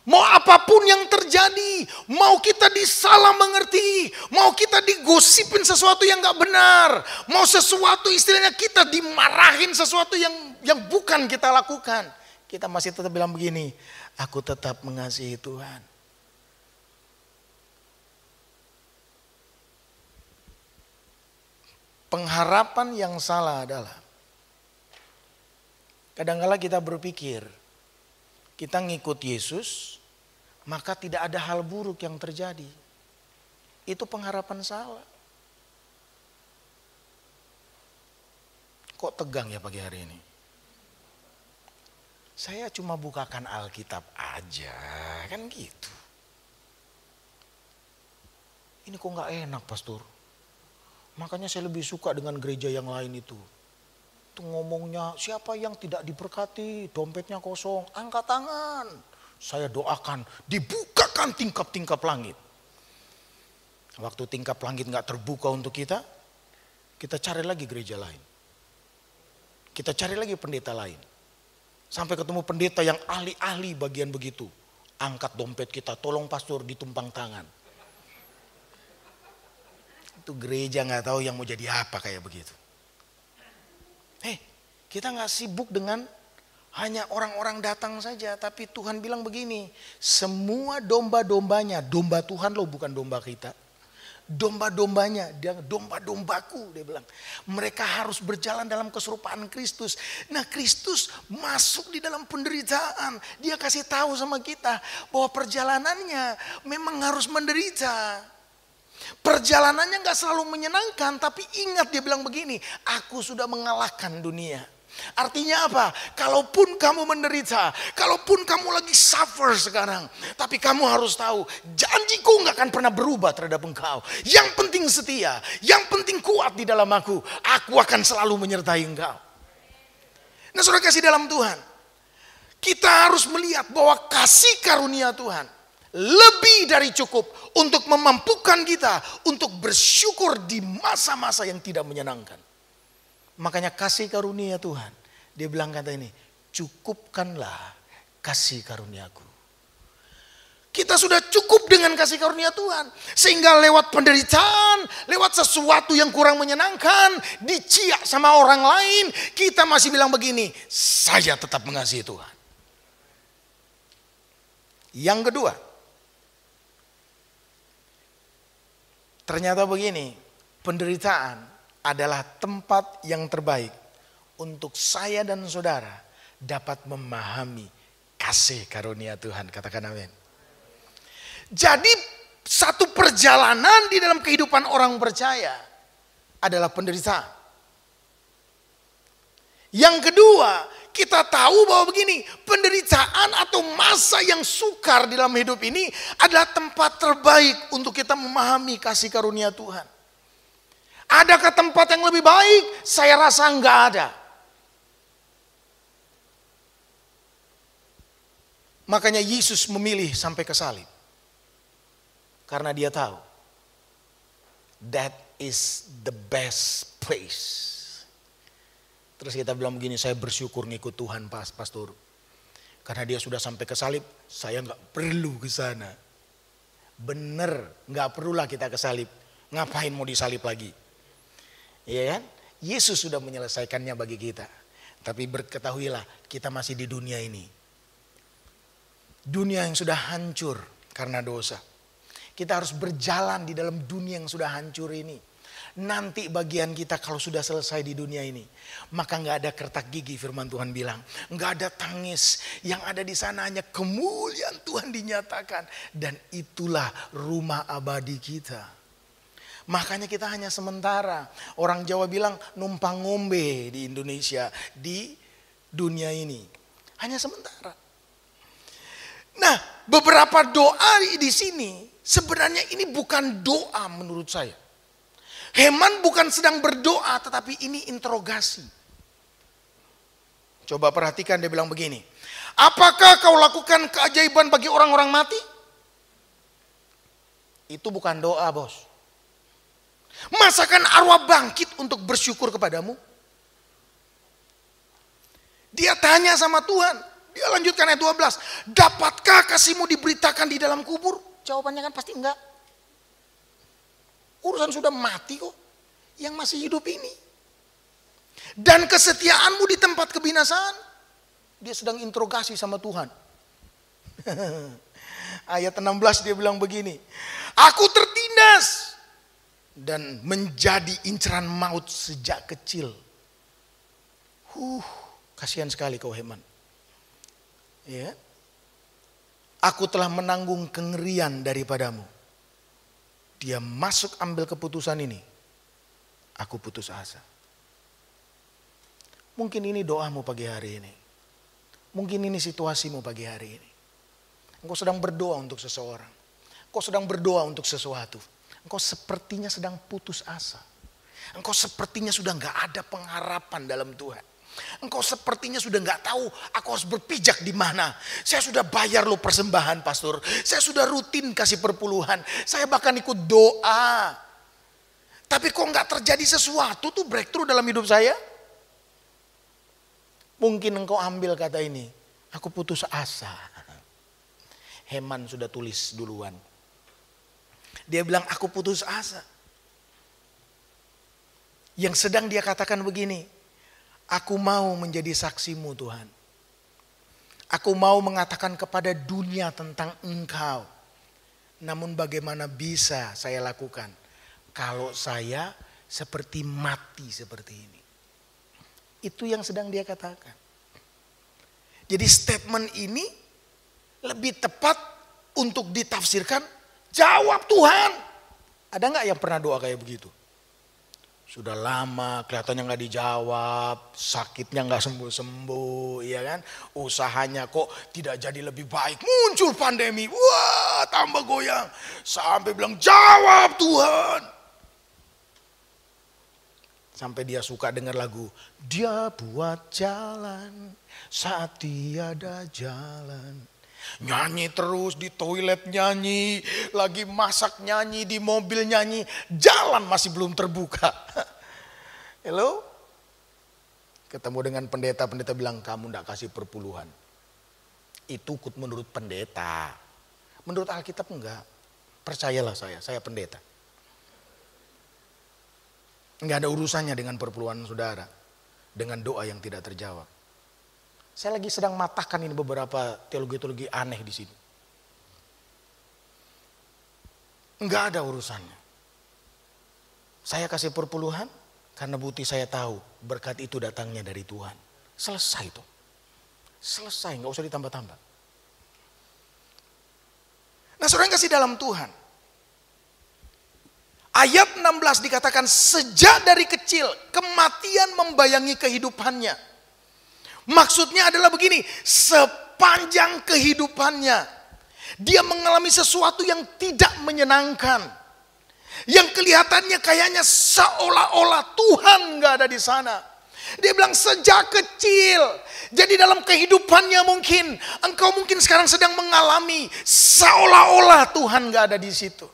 Mau apapun yang terjadi, mau kita disalah mengerti, mau kita digosipin sesuatu yang gak benar, mau sesuatu istilahnya kita dimarahin sesuatu yang bukan kita lakukan, kita masih tetap bilang begini, aku tetap mengasihi Tuhan. Pengharapan yang salah adalah kadang-kala kita berpikir kita ngikut Yesus, maka tidak ada hal buruk yang terjadi. Itu pengharapan salah. Kok tegang ya pagi hari ini? Saya cuma bukakan Alkitab aja, kan gitu. Ini kok gak enak pastor? Makanya saya lebih suka dengan gereja yang lain itu. Itu ngomongnya siapa yang tidak diberkati, dompetnya kosong, angkat tangan. Saya doakan dibukakan tingkap-tingkap langit. Waktu tingkap langit gak terbuka untuk kita cari lagi gereja lain. Kita cari lagi pendeta lain. Sampai ketemu pendeta yang ahli-ahli bagian begitu. Angkat dompet kita, tolong pastor ditumpang tangan. Itu gereja gak tahu yang mau jadi apa kayak begitu. Kita gak sibuk dengan Hanya orang-orang datang saja, tapi Tuhan bilang begini, semua domba-dombanya, domba Tuhan loh bukan domba kita. Domba-dombanya, dia domba-dombaku dia bilang. Mereka harus berjalan dalam keserupaan Kristus. Nah Kristus masuk di dalam penderitaan. Dia kasih tahu sama kita bahwa perjalanannya memang harus menderita. Perjalanannya gak selalu menyenangkan, tapi ingat dia bilang begini, aku sudah mengalahkan dunia. Artinya apa? Kalaupun kamu menderita, kalaupun kamu lagi suffer sekarang, tapi kamu harus tahu, janjiku gak akan pernah berubah terhadap engkau. Yang penting setia, yang penting kuat di dalam aku akan selalu menyertai engkau. Nah saudara kasih dalam Tuhan, kita harus melihat bahwa kasih karunia Tuhan lebih dari cukup untuk memampukan kita untuk bersyukur di masa-masa yang tidak menyenangkan. Makanya kasih karunia Tuhan, dia bilang kata ini, cukupkanlah kasih karuniaku. Kita sudah cukup dengan kasih karunia Tuhan. Sehingga lewat penderitaan, lewat sesuatu yang kurang menyenangkan, diciak sama orang lain, kita masih bilang begini, saya tetap mengasihi Tuhan. Yang kedua, ternyata begini, penderitaan adalah tempat yang terbaik untuk saya dan saudara dapat memahami kasih karunia Tuhan. Katakan amin. Jadi satu perjalanan di dalam kehidupan orang percaya adalah penderitaan. Yang kedua, kita tahu bahwa begini, penderitaan atau masa yang sukar di dalam hidup ini adalah tempat terbaik untuk kita memahami kasih karunia Tuhan. Adakah tempat yang lebih baik? Saya rasa enggak ada. Makanya Yesus memilih sampai ke salib. Karena dia tahu, that is the best place. Terus kita bilang begini, saya bersyukur ngikut Tuhan pastor. Karena dia sudah sampai ke salib, saya enggak perlu ke sana. Bener, enggak perlulah kita ke salib. Ngapain mau disalib lagi? Iya kan? Yesus sudah menyelesaikannya bagi kita. Tapi berketahuilah, kita masih di dunia ini. Dunia yang sudah hancur karena dosa. Kita harus berjalan di dalam dunia yang sudah hancur ini. Nanti bagian kita kalau sudah selesai di dunia ini, maka gak ada kertak gigi, firman Tuhan bilang. Gak ada tangis, yang ada di sana hanya kemuliaan Tuhan dinyatakan. Dan itulah rumah abadi kita. Makanya kita hanya sementara. Orang Jawa bilang numpang ngombe di Indonesia, di dunia ini. Hanya sementara. Nah, beberapa doa di sini sebenarnya ini bukan doa menurut saya. Heman bukan sedang berdoa, tetapi ini interogasi. Coba perhatikan, dia bilang begini. Apakah kau lakukan keajaiban bagi orang-orang mati? Itu bukan doa, bos. Masakan arwah bangkit untuk bersyukur kepadamu? Dia tanya sama Tuhan. Dia lanjutkan ayat 12. Dapatkah kasihmu diberitakan di dalam kubur? Jawabannya kan pasti enggak. Urusan sudah mati kok. Yang masih hidup ini. Dan kesetiaanmu di tempat kebinasaan. Dia sedang interogasi sama Tuhan. Ayat 16 dia bilang begini. Aku tertindas. Dan menjadi inceran maut sejak kecil. Kasihan sekali kau Heman. Ya. Aku telah menanggung kengerian daripadamu. Dia masuk ambil keputusan ini. Aku putus asa. Mungkin ini doamu pagi hari ini. Mungkin ini situasimu pagi hari ini. Engkau sedang berdoa untuk seseorang. Engkau sedang berdoa untuk sesuatu. Engkau sepertinya sedang putus asa. Engkau sepertinya sudah gak ada pengharapan dalam Tuhan. Engkau sepertinya sudah gak tahu aku harus berpijak di mana. Saya sudah bayar lo persembahan pastor. Saya sudah rutin kasih perpuluhan. Saya bahkan ikut doa. Tapi kok gak terjadi sesuatu tuh breakthrough dalam hidup saya? Mungkin engkau ambil kata ini. Aku putus asa. Heman sudah tulis duluan. Dia bilang aku putus asa. Yang sedang dia katakan begini. Aku mau menjadi saksimu Tuhan. Aku mau mengatakan kepada dunia tentang engkau. Namun bagaimana bisa saya lakukan kalau saya seperti mati seperti ini. Itu yang sedang dia katakan. Jadi statement ini lebih tepat untuk ditafsirkan, jawab Tuhan. Ada nggak yang pernah doa kayak begitu? Sudah lama kelihatannya nggak dijawab, sakitnya nggak sembuh-sembuh, ya kan? Usahanya kok tidak jadi lebih baik, muncul pandemi, wah tambah goyang. Sampai bilang jawab Tuhan. Sampai dia suka dengar lagu, dia buat jalan saat tiada jalan. Nyanyi terus di toilet nyanyi, lagi masak nyanyi, di mobil nyanyi, jalan masih belum terbuka. Hello? Ketemu dengan pendeta bilang kamu enggak kasih perpuluhan. Itu menurut pendeta. Menurut Alkitab enggak. Percayalah saya pendeta. Enggak ada urusannya dengan perpuluhan saudara. Dengan doa yang tidak terjawab. Saya lagi sedang matahkan ini beberapa teologi-teologi aneh di sini. Enggak ada urusannya. Saya kasih perpuluhan karena bukti saya tahu berkat itu datangnya dari Tuhan. Selesai itu. Selesai, enggak usah ditambah-tambah. Nah, saudara yang kasih dalam Tuhan. Ayat 16 dikatakan sejak dari kecil kematian membayangi kehidupannya. Maksudnya adalah begini, sepanjang kehidupannya dia mengalami sesuatu yang tidak menyenangkan. Yang kelihatannya kayaknya seolah-olah Tuhan gak ada di sana. Dia bilang sejak kecil. Jadi dalam kehidupannya engkau mungkin sekarang sedang mengalami seolah-olah Tuhan gak ada di situ.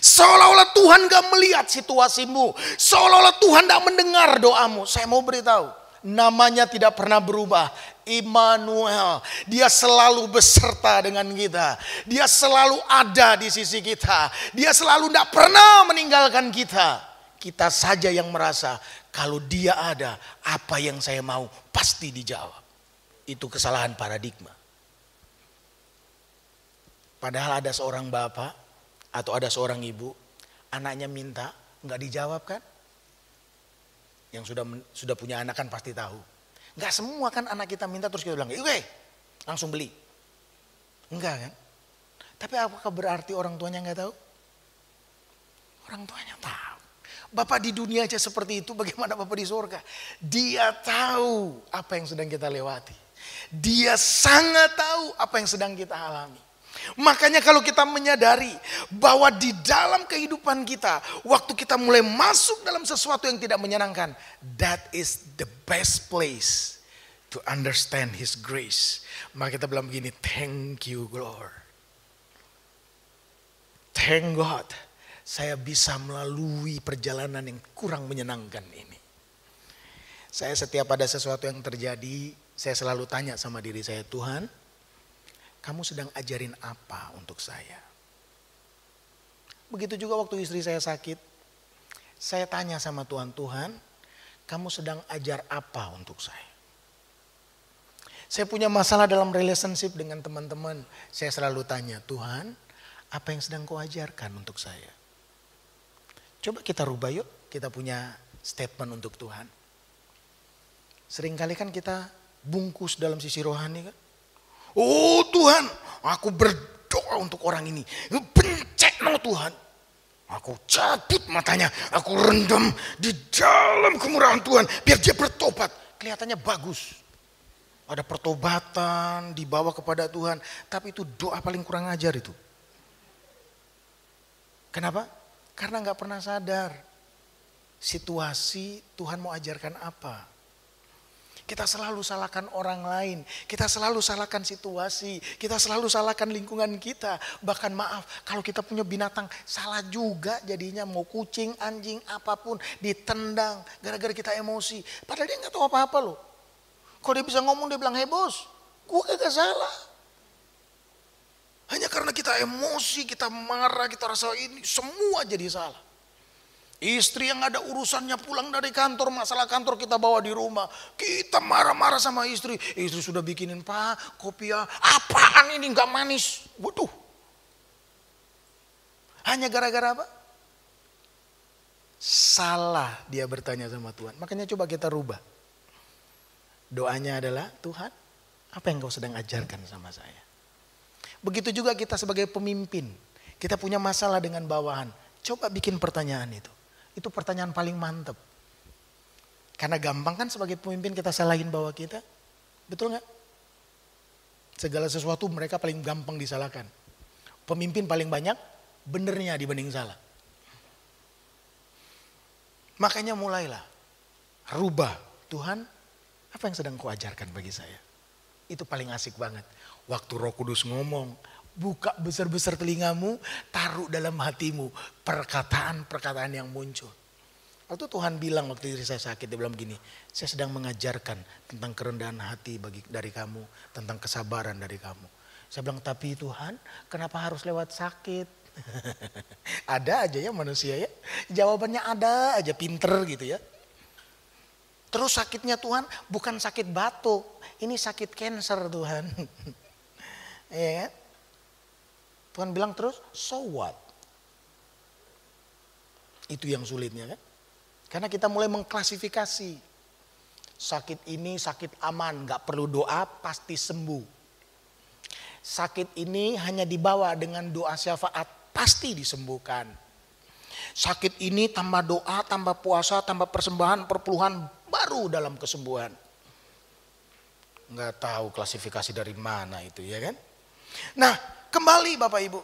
Seolah-olah Tuhan gak melihat situasimu. Seolah-olah Tuhan gak mendengar doamu. Saya mau beritahu. Namanya tidak pernah berubah. Immanuel. Dia selalu beserta dengan kita. Dia selalu ada di sisi kita. Dia selalu tidak pernah meninggalkan kita. Kita saja yang merasa kalau dia ada, apa yang saya mau pasti dijawab. Itu kesalahan paradigma. Padahal ada seorang bapak atau ada seorang ibu, anaknya minta, nggak dijawab kan? Yang sudah punya anak kan pasti tahu. Enggak semua kan anak kita minta terus kita bilang, oke, langsung beli. Enggak kan? Tapi apakah berarti orang tuanya enggak tahu? Orang tuanya tahu. Bapak di dunia aja seperti itu, bagaimana Bapak di surga? Dia tahu apa yang sedang kita lewati. Dia sangat tahu apa yang sedang kita alami. Makanya kalau kita menyadari bahwa di dalam kehidupan kita, waktu kita mulai masuk dalam sesuatu yang tidak menyenangkan, that is the best place to understand His grace. Maka kita bilang begini, thank you Lord. Thank God, saya bisa melalui perjalanan yang kurang menyenangkan ini. Saya setiap ada sesuatu yang terjadi, saya selalu tanya sama diri saya, Tuhan, kamu sedang ajarin apa untuk saya? Begitu juga waktu istri saya sakit. Saya tanya sama Tuhan, Tuhan, kamu sedang ajar apa untuk saya? Saya punya masalah dalam relationship dengan teman-teman. Saya selalu tanya, Tuhan, apa yang sedang kau ajarkan untuk saya? Coba kita rubah yuk, kita punya statement untuk Tuhan. Seringkali kan kita bungkus dalam sisi rohani kan. Oh Tuhan, aku berdoa untuk orang ini. Bencet no Tuhan. Aku cabut matanya, aku rendam di dalam kemurahan Tuhan. Biar dia bertobat. Kelihatannya bagus. Ada pertobatan dibawa kepada Tuhan. Tapi itu doa paling kurang ajar itu. Kenapa? Karena gak pernah sadar. Situasi Tuhan mau ajarkan apa. Kita selalu salahkan orang lain. Kita selalu salahkan situasi. Kita selalu salahkan lingkungan kita. Bahkan maaf, kalau kita punya binatang, salah juga jadinya. Mau kucing, anjing, apapun. Ditendang, gara-gara kita emosi. Padahal dia gak tahu apa-apa loh. Kalau dia bisa ngomong, dia bilang, hey bos, gue gak salah. Hanya karena kita emosi, kita marah, kita rasa ini, semua jadi salah. Istri yang ada urusannya pulang dari kantor, masalah kantor kita bawa di rumah. Kita marah-marah sama istri. Istri sudah bikinin, Pak, kopi ya. Apaan ini gak manis? Waduh. Hanya gara-gara apa? Salah dia bertanya sama Tuhan. Makanya coba kita rubah. Doanya adalah, Tuhan, apa yang kau sedang ajarkan sama saya? Begitu juga kita sebagai pemimpin. Kita punya masalah dengan bawahan. Coba bikin pertanyaan itu. Itu pertanyaan paling mantap. Karena gampang kan sebagai pemimpin kita salahin bawah kita. Betul gak? Segala sesuatu mereka paling gampang disalahkan. Pemimpin paling banyak benernya dibanding salah. Makanya mulailah. Rubah. Tuhan, apa yang sedang kau ajarkan bagi saya? Itu paling asik banget. Waktu Roh Kudus ngomong, buka besar-besar telingamu, taruh dalam hatimu perkataan-perkataan yang muncul. Waktu Tuhan bilang waktu istri saya sakit, dia bilang begini, saya sedang mengajarkan tentang kerendahan hati dari kamu, tentang kesabaran dari kamu. Saya bilang, tapi Tuhan, kenapa harus lewat sakit? Ada aja ya manusia ya, jawabannya ada aja, pinter gitu ya. Terus sakitnya Tuhan bukan sakit batuk, ini sakit cancer Tuhan. Ya kan? Tuhan bilang terus, so what? Itu yang sulitnya kan. Karena kita mulai mengklasifikasi. Sakit ini sakit aman, gak perlu doa pasti sembuh. Sakit ini hanya dibawa dengan doa syafaat, pasti disembuhkan. Sakit ini tambah doa, tambah puasa, tambah persembahan, perpuluhan, baru dalam kesembuhan. Gak tahu klasifikasi dari mana itu ya kan. Nah, kembali Bapak Ibu.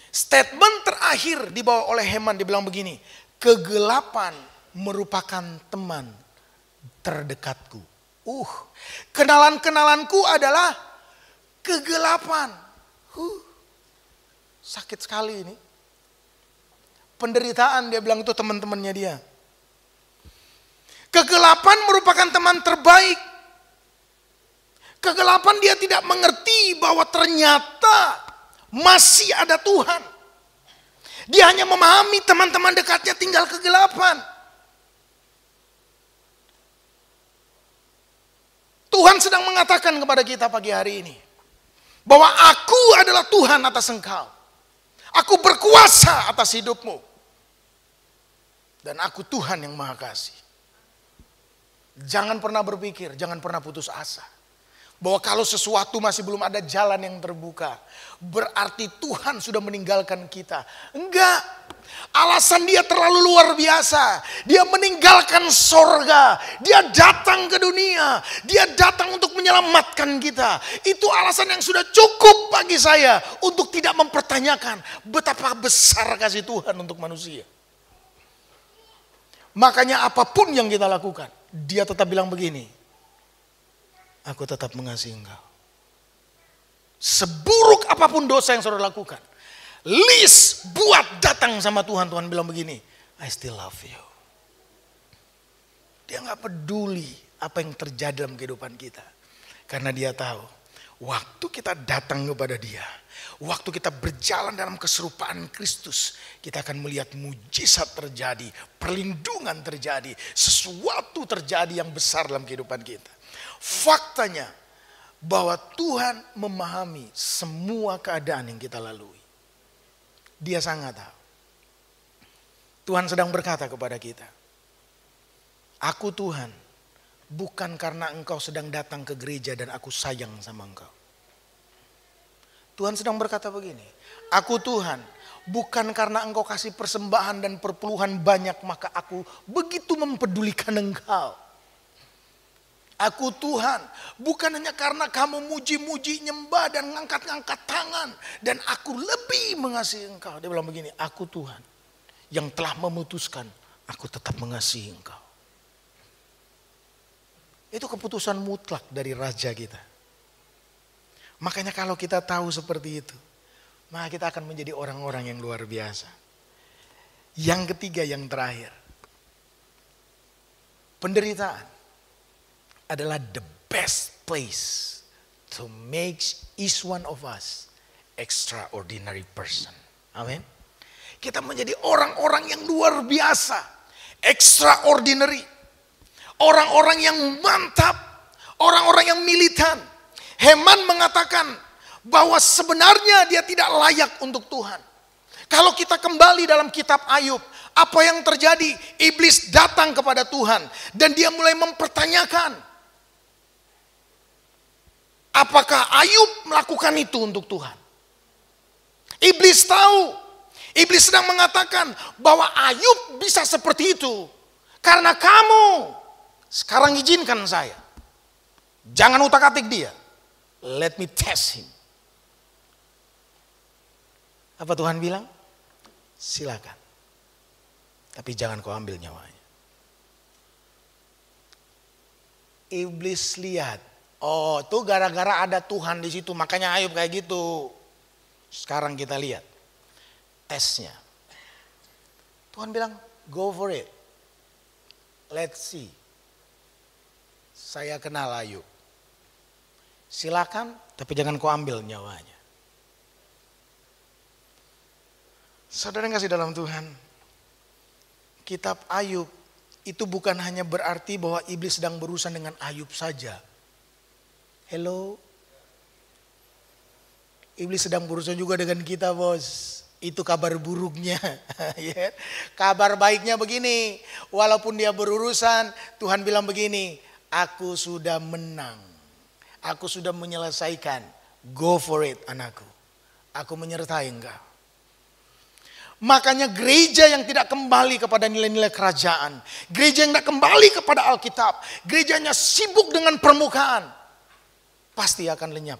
Statement terakhir dibawa oleh Heman, dibilang begini. Kegelapan merupakan teman terdekatku. Kenalan-kenalanku adalah kegelapan. Sakit sekali ini. Penderitaan dia bilang itu teman-temannya dia. Kegelapan merupakan teman terbaik. Kegelapan dia tidak mengerti bahwa ternyata masih ada Tuhan. Dia hanya memahami teman-teman dekatnya tinggal kegelapan. Tuhan sedang mengatakan kepada kita pagi hari ini. Bahwa aku adalah Tuhan atas engkau. Aku berkuasa atas hidupmu. Dan aku Tuhan yang Maha Kasih. Jangan pernah berpikir, jangan pernah putus asa. Bahwa kalau sesuatu masih belum ada jalan yang terbuka, berarti Tuhan sudah meninggalkan kita. Enggak. Alasan dia terlalu luar biasa. Dia meninggalkan sorga. Dia datang ke dunia. Dia datang untuk menyelamatkan kita. Itu alasan yang sudah cukup bagi saya untuk tidak mempertanyakan betapa besar kasih Tuhan untuk manusia. Makanya apapun yang kita lakukan, dia tetap bilang begini, aku tetap mengasihi engkau. Seburuk apapun dosa yang saudara lakukan, list buat datang sama Tuhan. Tuhan bilang begini, I still love you. Dia gak peduli apa yang terjadi dalam kehidupan kita. Karena dia tahu, waktu kita datang kepada dia, waktu kita berjalan dalam keserupaan Kristus, kita akan melihat mujizat terjadi, perlindungan terjadi, sesuatu terjadi yang besar dalam kehidupan kita. Faktanya bahwa Tuhan memahami semua keadaan yang kita lalui. Dia sangat tahu. Tuhan sedang berkata kepada kita, aku Tuhan, bukan karena engkau sedang datang ke gereja dan aku sayang sama engkau. Tuhan sedang berkata begini, aku Tuhan, bukan karena engkau kasih persembahan dan perpuluhan banyak maka aku begitu mempedulikan engkau. Aku Tuhan, bukan hanya karena kamu muji-muji, nyembah dan ngangkat-ngangkat tangan. Dan aku lebih mengasihi engkau. Dia bilang begini, aku Tuhan yang telah memutuskan, aku tetap mengasihi engkau. Itu keputusan mutlak dari Raja kita. Makanya kalau kita tahu seperti itu, maka kita akan menjadi orang-orang yang luar biasa. Yang ketiga, yang terakhir. Penderitaan adalah the best place to make each one of us extraordinary person. Amin. Kita menjadi orang-orang yang luar biasa. Extraordinary. Orang-orang yang mantap. Orang-orang yang militan. Heman mengatakan bahwa sebenarnya dia tidak layak untuk Tuhan. Kalau kita kembali dalam kitab Ayub, apa yang terjadi? Iblis datang kepada Tuhan dan dia mulai mempertanyakan, apakah Ayub melakukan itu untuk Tuhan? Iblis tahu. Iblis sedang mengatakan bahwa Ayub bisa seperti itu karena kamu. Sekarang izinkan saya. Jangan utak-atik dia. Let me test him. Apa Tuhan bilang? Silakan. Tapi jangan kau ambil nyawanya. Iblis lihat. Oh, itu gara-gara ada Tuhan di situ, makanya Ayub kayak gitu. Sekarang kita lihat tesnya. Tuhan bilang, go for it. Let's see. Saya kenal Ayub. Silakan, tapi jangan kau ambil nyawanya. Saudara yang kasih dalam Tuhan, kitab Ayub itu bukan hanya berarti bahwa iblis sedang berurusan dengan Ayub saja. Hello? Iblis sedang berurusan juga dengan kita, bos. Itu kabar buruknya. Kabar baiknya begini, walaupun dia berurusan, Tuhan bilang begini, aku sudah menang. Aku sudah menyelesaikan. Go for it, anakku. Aku menyertai engkau. Makanya gereja yang tidak kembali kepada nilai-nilai kerajaan, gereja yang tidak kembali kepada Alkitab, gerejanya sibuk dengan permukaan, pasti akan lenyap.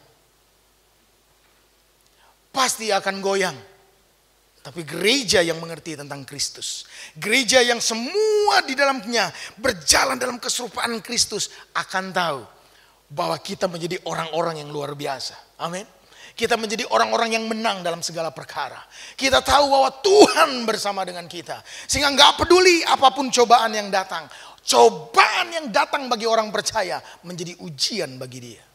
Pasti akan goyang. Tapi gereja yang mengerti tentang Kristus, gereja yang semua di dalamnya berjalan dalam keserupaan Kristus akan tahu bahwa kita menjadi orang-orang yang luar biasa. Amin. Kita menjadi orang-orang yang menang dalam segala perkara. Kita tahu bahwa Tuhan bersama dengan kita. Sehingga gak peduli apapun cobaan yang datang. Cobaan yang datang bagi orang percaya menjadi ujian bagi dia.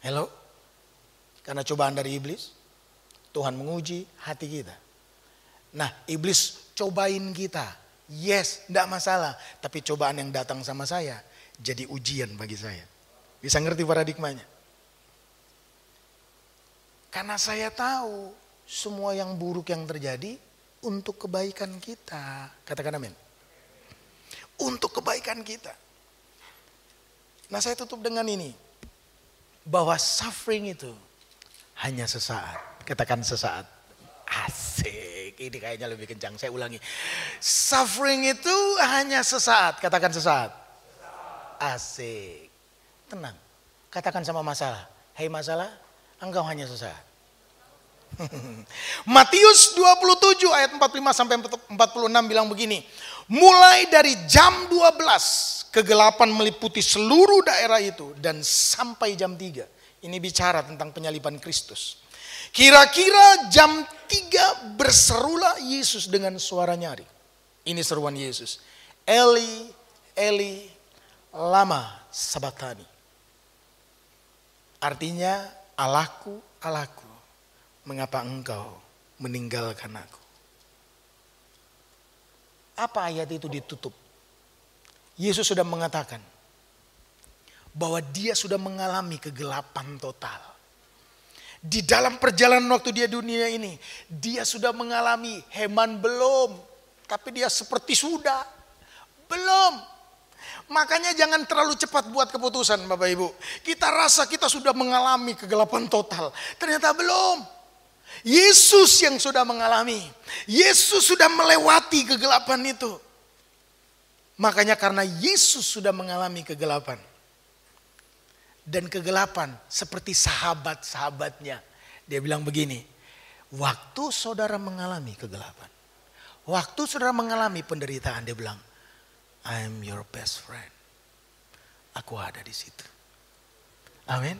Hello? Karena cobaan dari iblis, Tuhan menguji hati kita. Nah, iblis cobain kita. Yes, gak masalah. Tapi cobaan yang datang sama saya jadi ujian bagi saya. Bisa ngerti paradigmanya? Karena saya tahu semua yang buruk yang terjadi untuk kebaikan kita. Katakan amin. Untuk kebaikan kita. Nah, saya tutup dengan ini. Bahwa suffering itu hanya sesaat. Katakan sesaat. Asik. Ini kayaknya lebih kencang. Saya ulangi. Suffering itu hanya sesaat. Katakan sesaat. Asik. Tenang. Katakan sama masalah. Hei masalah, engkau hanya sesaat. Matius 27 ayat 45 sampai 46 bilang begini. Mulai dari jam 12 kegelapan meliputi seluruh daerah itu dan sampai jam 3. Ini bicara tentang penyaliban Kristus. Kira-kira jam 3 berserulah Yesus dengan suara nyaring. Ini seruan Yesus. Eli, Eli, lama sabachthani. Artinya, Allahku, Allahku, mengapa engkau meninggalkan aku? Apa ayat itu ditutup? Yesus sudah mengatakan bahwa dia sudah mengalami kegelapan total. Di dalam perjalanan waktu dia dunia ini, dia sudah mengalami Heman belum, tapi dia seperti sudah. Belum. Makanya jangan terlalu cepat buat keputusan Bapak Ibu. Kita rasa kita sudah mengalami kegelapan total. Ternyata belum. Yesus yang sudah mengalami. Yesus sudah melewati kegelapan itu. Makanya karena Yesus sudah mengalami kegelapan. Dan kegelapan seperti sahabat-sahabatnya. Dia bilang begini. Waktu saudara mengalami kegelapan. Waktu saudara mengalami penderitaan, dia bilang, I'm your best friend. Aku ada di situ. Amin.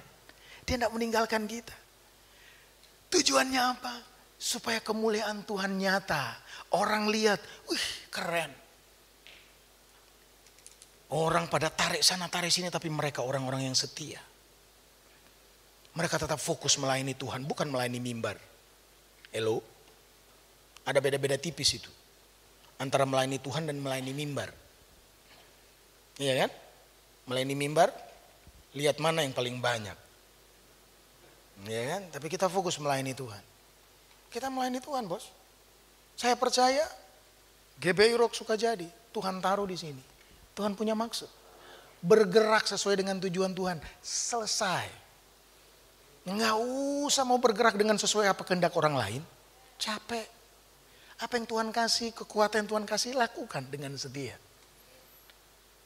Dia tidak meninggalkan kita. Tujuannya apa? Supaya kemuliaan Tuhan nyata. Orang lihat, wih keren. Orang pada tarik sana tarik sini, tapi mereka orang-orang yang setia. Mereka tetap fokus melayani Tuhan, bukan melayani mimbar. Hello? Ada beda-beda tipis itu. Antara melayani Tuhan dan melayani mimbar. Iya kan? Melayani mimbar, lihat mana yang paling banyak. Iya kan? Tapi kita fokus melayani Tuhan. Kita melayani Tuhan, bos. Saya percaya GBI Rock Sukajadi, Tuhan taruh di sini. Tuhan punya maksud. Bergerak sesuai dengan tujuan Tuhan. Selesai. Nggak usah mau bergerak dengan sesuai apa kehendak orang lain. Capek. Apa yang Tuhan kasih, kekuatan yang Tuhan kasih, lakukan dengan setia.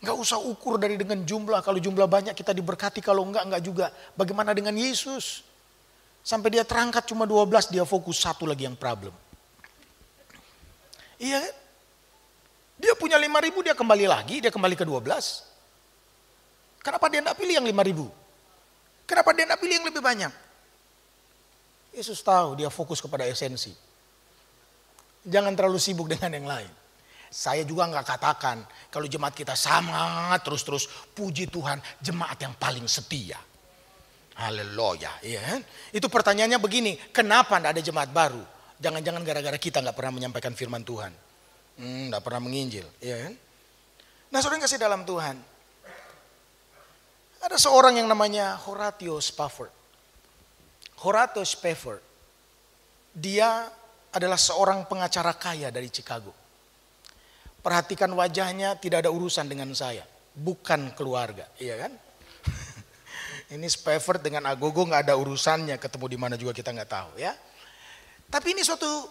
Nggak usah ukur dari dengan jumlah. Kalau jumlah banyak kita diberkati, kalau enggak juga. Bagaimana dengan Yesus? Sampai dia terangkat cuma 12, dia fokus satu lagi yang problem. Iya kan? Dia punya 5.000, dia kembali lagi, dia kembali ke 12. Kenapa dia enggak pilih yang 5.000? Kenapa dia enggak pilih yang lebih banyak? Yesus tahu dia fokus kepada esensi. Jangan terlalu sibuk dengan yang lain. Saya juga nggak katakan kalau jemaat kita sama terus puji Tuhan jemaat yang paling setia. Haleluya, ya kan? Itu pertanyaannya begini, kenapa nggak ada jemaat baru? Jangan-jangan gara-gara kita nggak pernah menyampaikan firman Tuhan, nggak pernah menginjil, ya kan? Nah, saudara yang kasih dalam Tuhan, ada seorang yang namanya Horatio Spafford. Horatio Spafford, dia adalah seorang pengacara kaya dari Chicago. Perhatikan wajahnya, tidak ada urusan dengan saya. Bukan keluarga, iya kan? Ini Spafford dengan Agogo nggak ada urusannya, ketemu di mana juga kita nggak tahu ya. Tapi ini suatu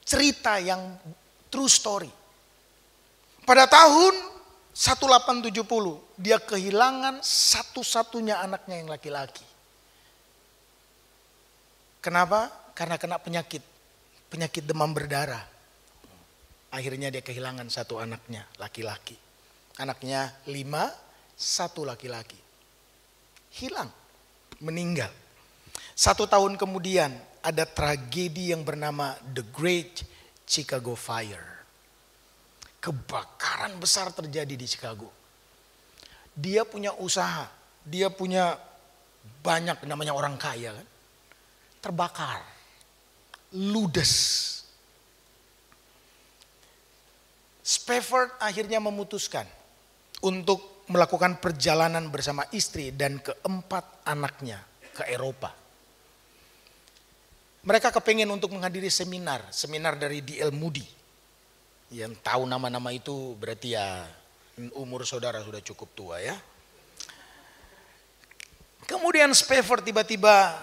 cerita yang true story. Pada tahun 1870 dia kehilangan satu-satunya anaknya yang laki-laki. Kenapa? Karena kena penyakit demam berdarah. Akhirnya dia kehilangan satu anaknya laki-laki. Anaknya 5, 1 laki-laki. Hilang, meninggal. 1 tahun kemudian ada tragedi yang bernama The Great Chicago Fire. Kebakaran besar terjadi di Chicago. Dia punya usaha, dia punya banyak, namanya orang kaya kan. Terbakar, ludes. Spafford akhirnya memutuskan untuk melakukan perjalanan bersama istri dan ke-4 anaknya ke Eropa. Mereka kepingin untuk menghadiri seminar dari D.L. Moody. Yang tahu nama-nama itu berarti ya umur saudara sudah cukup tua ya. Kemudian Spafford tiba-tiba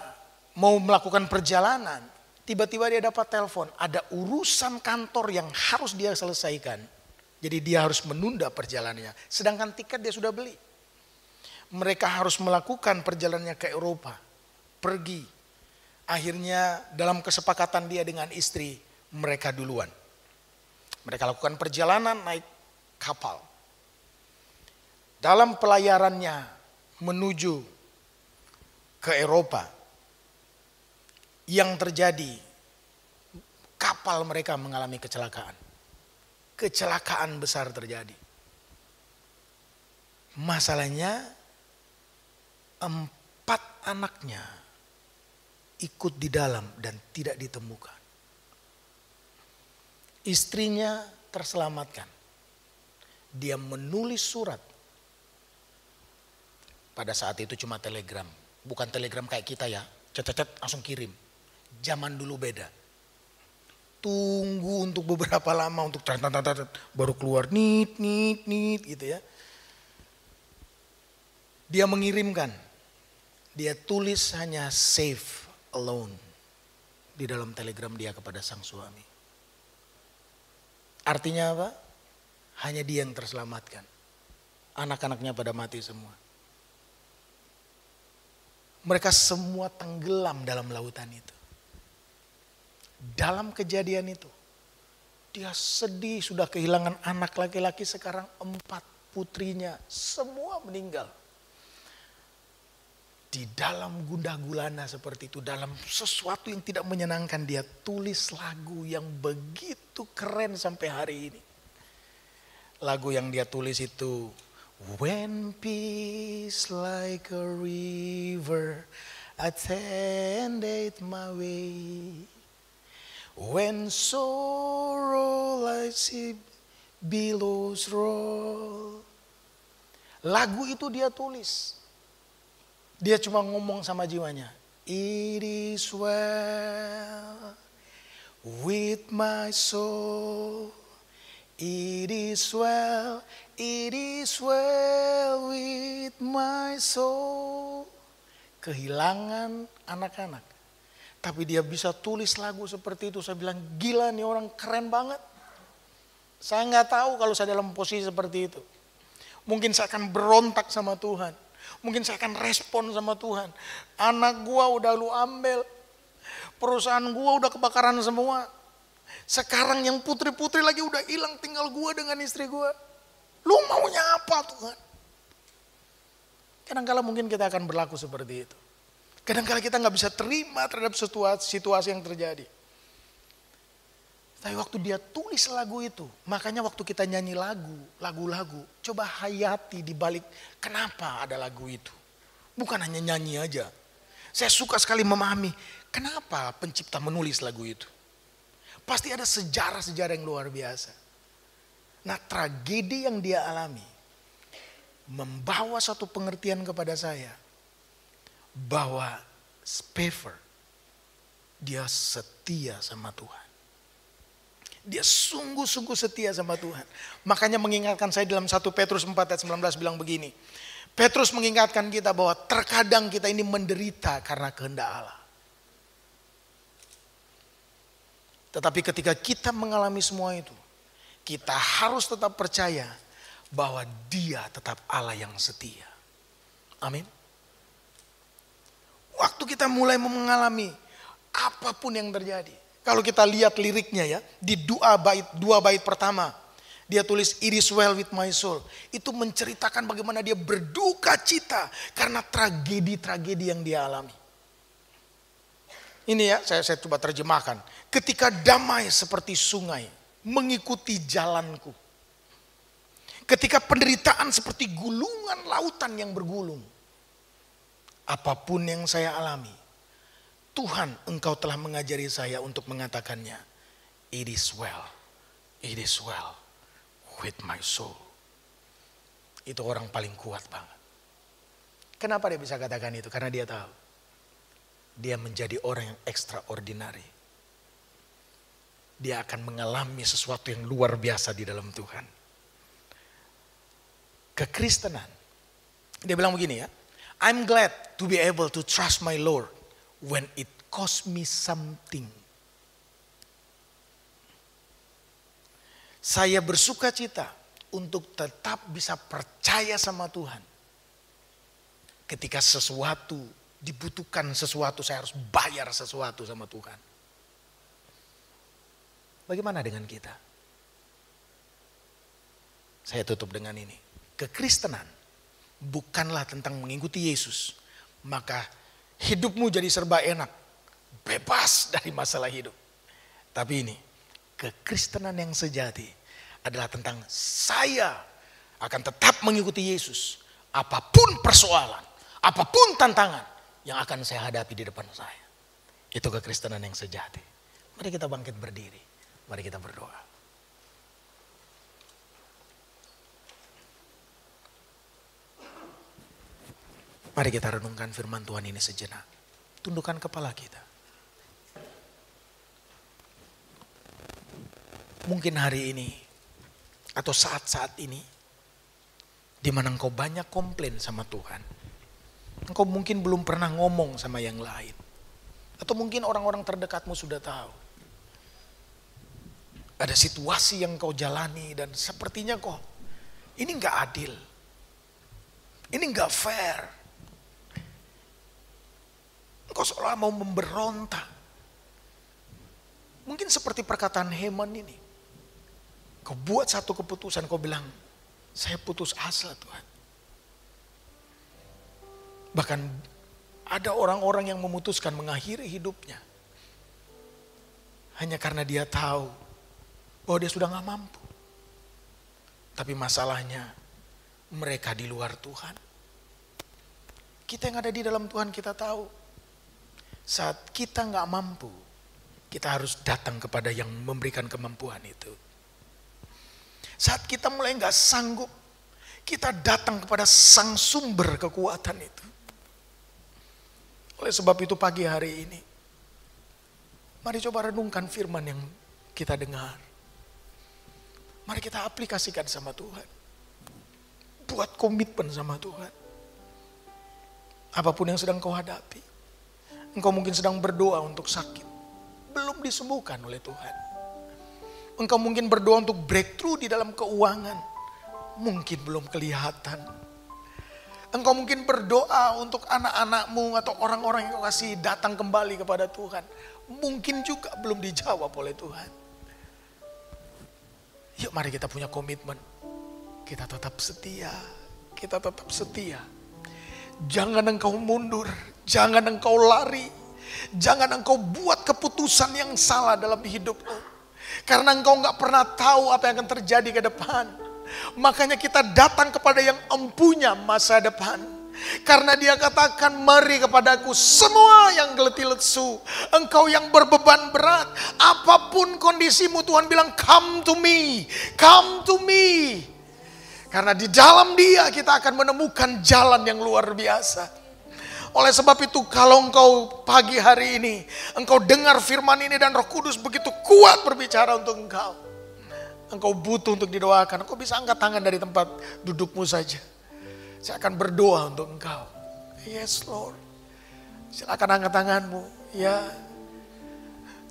mau melakukan perjalanan. Tiba-tiba dia dapat telepon, ada urusan kantor yang harus dia selesaikan. Jadi dia harus menunda perjalanannya. Sedangkan tiket dia sudah beli. Mereka harus melakukan perjalanannya ke Eropa. Pergi. Akhirnya dalam kesepakatan dia dengan istri, mereka duluan. Mereka lakukan perjalanan naik kapal. Dalam pelayarannya menuju ke Eropa, yang terjadi kapal mereka mengalami kecelakaan. Kecelakaan besar terjadi. Masalahnya 4 anaknya ikut di dalam dan tidak ditemukan. Istrinya terselamatkan. Dia menulis surat. Pada saat itu cuma telegram. Bukan telegram kayak kita ya. Cet-cet langsung kirim. Zaman dulu beda. Tunggu untuk beberapa lama untuk baru keluar nit gitu ya. Dia mengirimkan. Dia tulis hanya save alone di dalam telegram dia kepada sang suami. Artinya apa? Hanya dia yang terselamatkan. Anak-anaknya pada mati semua. Mereka semua tenggelam dalam lautan itu. Dalam kejadian itu, dia sedih sudah kehilangan anak laki-laki, sekarang 4 putrinya semua meninggal. Di dalam gundah gulana seperti itu, dalam sesuatu yang tidak menyenangkan, dia tulis lagu yang begitu keren sampai hari ini. Lagu yang dia tulis itu, when peace like a river attended my way, When sorrow like sea billows roll. Lagu itu dia tulis. Dia cuma ngomong sama jiwanya. It is well with my soul. It is well with my soul. Kehilangan anak-anak. Tapi dia bisa tulis lagu seperti itu. Saya bilang gila nih orang, keren banget. Saya nggak tahu kalau saya dalam posisi seperti itu. Mungkin saya akan berontak sama Tuhan. Mungkin saya akan respon sama Tuhan. Anak gua udah lu ambil. Perusahaan gua udah kebakaran semua. Sekarang yang putri-putri lagi udah hilang, tinggal gua dengan istri gua. Lu maunya apa Tuhan? Kadang-kala mungkin kita akan berlaku seperti itu. Kadang-kala kita nggak bisa terima terhadap situasi yang terjadi. Tapi waktu dia tulis lagu itu, makanya waktu kita nyanyi lagu-lagu, coba hayati di balik kenapa ada lagu itu. Bukan hanya nyanyi aja. Saya suka sekali memahami kenapa pencipta menulis lagu itu. Pasti ada sejarah-sejarah yang luar biasa. Nah, tragedi yang dia alami membawa satu pengertian kepada saya bahwa Schaeffer dia setia sama Tuhan. Dia sungguh-sungguh setia sama Tuhan. Makanya mengingatkan saya dalam 1 Petrus 4 ayat 19 bilang begini. Petrus mengingatkan kita bahwa terkadang kita ini menderita karena kehendak Allah. Tetapi ketika kita mengalami semua itu, kita harus tetap percaya bahwa Dia tetap Allah yang setia. Amin. Waktu kita mulai mengalami apapun yang terjadi. Kalau kita lihat liriknya ya, di dua bait pertama, dia tulis it is well with my soul. Itu menceritakan bagaimana dia berduka cita karena tragedi-tragedi yang dia alami. Ini ya, saya coba terjemahkan. Ketika damai seperti sungai mengikuti jalanku. Ketika penderitaan seperti gulungan lautan yang bergulung. Apapun yang saya alami, Tuhan, Engkau telah mengajari saya untuk mengatakannya. It is well with my soul. Itu orang paling kuat banget. Kenapa dia bisa katakan itu? Karena dia tahu. Dia menjadi orang yang extraordinary. Dia akan mengalami sesuatu yang luar biasa di dalam Tuhan. Kekristenan. Dia bilang begini ya. I'm glad to be able to trust my Lord when it cost me something. Saya bersuka cita untuk tetap bisa percaya sama Tuhan. Ketika sesuatu dibutuhkan sesuatu, saya harus bayar sesuatu sama Tuhan. Bagaimana dengan kita? Saya tutup dengan ini. Kekristenan bukanlah tentang mengikuti Yesus. Maka hidupmu jadi serba enak. Bebas dari masalah hidup. Tapi ini, kekristenan yang sejati adalah tentang saya akan tetap mengikuti Yesus. Apapun persoalan, apapun tantangan yang akan saya hadapi di depan saya. Itu kekristenan yang sejati. Mari kita bangkit berdiri. Mari kita berdoa. Mari kita renungkan firman Tuhan ini sejenak. Tundukkan kepala kita. Mungkin hari ini atau saat-saat ini di mana engkau banyak komplain sama Tuhan. Engkau mungkin belum pernah ngomong sama yang lain. Atau mungkin orang-orang terdekatmu sudah tahu. Ada situasi yang kau jalani dan sepertinya kok ini gak adil. Ini gak fair. Engkau seolah mau memberontak. Mungkin seperti perkataan Heman ini. Kau buat satu keputusan, kau bilang, saya putus asa Tuhan. Bahkan ada orang-orang yang memutuskan mengakhiri hidupnya. Hanya karena dia tahu bahwa dia sudah gak mampu. Tapi masalahnya mereka di luar Tuhan. Kita yang ada di dalam Tuhan kita tahu. Saat kita gak mampu, Kita harus datang kepada yang memberikan kemampuan itu. Saat kita mulai nggak sanggup, kita datang kepada sang sumber kekuatan itu. Oleh sebab itu pagi hari ini, mari coba renungkan firman yang kita dengar. Mari kita aplikasikan sama Tuhan. Buat komitmen sama Tuhan. Apapun yang sedang kau hadapi. Engkau mungkin sedang berdoa untuk sakit. Belum disembuhkan oleh Tuhan. Engkau mungkin berdoa untuk breakthrough di dalam keuangan. Mungkin belum kelihatan. Engkau mungkin berdoa untuk anak-anakmu atau orang-orang yang kau kasih datang kembali kepada Tuhan. Mungkin juga belum dijawab oleh Tuhan. Yuk mari kita punya komitmen. Kita tetap setia. Kita tetap setia. Jangan engkau mundur. Jangan engkau lari. Jangan engkau buat keputusan yang salah dalam hidupmu. Karena engkau gak pernah tahu apa yang akan terjadi ke depan. Makanya kita datang kepada yang empunya masa depan. Karena dia katakan, mari kepadaku semua yang letih lesu. Engkau yang berbeban berat. Apapun kondisimu, Tuhan bilang, come to me. Come to me. Karena di dalam dia kita akan menemukan jalan yang luar biasa. Oleh sebab itu kalau engkau pagi hari ini, engkau dengar firman ini dan Roh Kudus begitu kuat berbicara untuk engkau. Engkau butuh untuk didoakan, engkau bisa angkat tangan dari tempat dudukmu saja. Saya akan berdoa untuk engkau. Yes Lord. Silakan angkat tanganmu. Ya.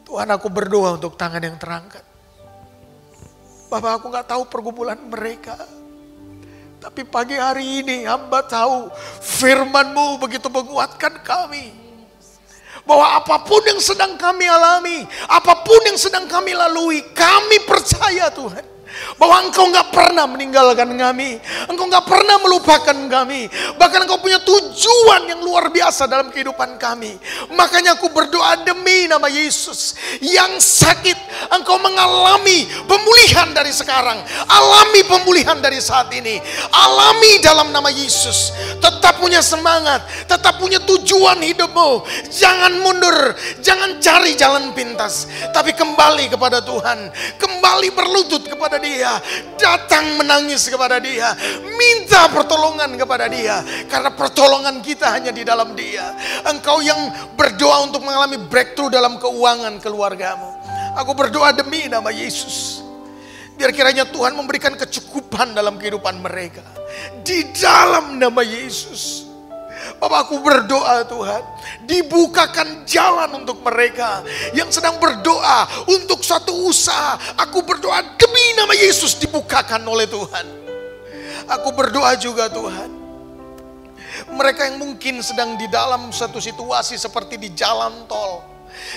Tuhan, aku berdoa untuk tangan yang terangkat. Bapak, aku gak tahu pergumulan mereka. Tapi pagi hari ini hamba tahu firman-Mu begitu menguatkan kami. Bahwa apapun yang sedang kami alami, apapun yang sedang kami lalui, kami percaya Tuhan. Bahwa Engkau gak pernah meninggalkan kami. Engkau gak pernah melupakan kami. Bahkan Engkau punya tujuan yang luar biasa dalam kehidupan kami. Makanya aku berdoa demi nama Yesus. Yang sakit, Engkau mengalami pemulihan dari sekarang. Alami pemulihan dari saat ini. Alami dalam nama Yesus. Tetap punya semangat. Tetap punya tujuan hidupmu. Jangan mundur. Jangan cari jalan pintas. Tapi kembali kepada Tuhan. Kembali berlutut kepada Dia, datang menangis kepada Dia, minta pertolongan kepada Dia, karena pertolongan kita hanya di dalam Dia. Engkau yang berdoa untuk mengalami breakthrough dalam keuangan keluargamu, aku berdoa demi nama Yesus, biar kiranya Tuhan memberikan kecukupan dalam kehidupan mereka, di dalam nama Yesus. Bapak, aku berdoa Tuhan, dibukakan jalan untuk mereka yang sedang berdoa untuk suatu usaha. Aku berdoa demi nama Yesus dibukakan oleh Tuhan. Aku berdoa juga Tuhan, mereka yang mungkin sedang di dalam satu situasi seperti di jalan tol.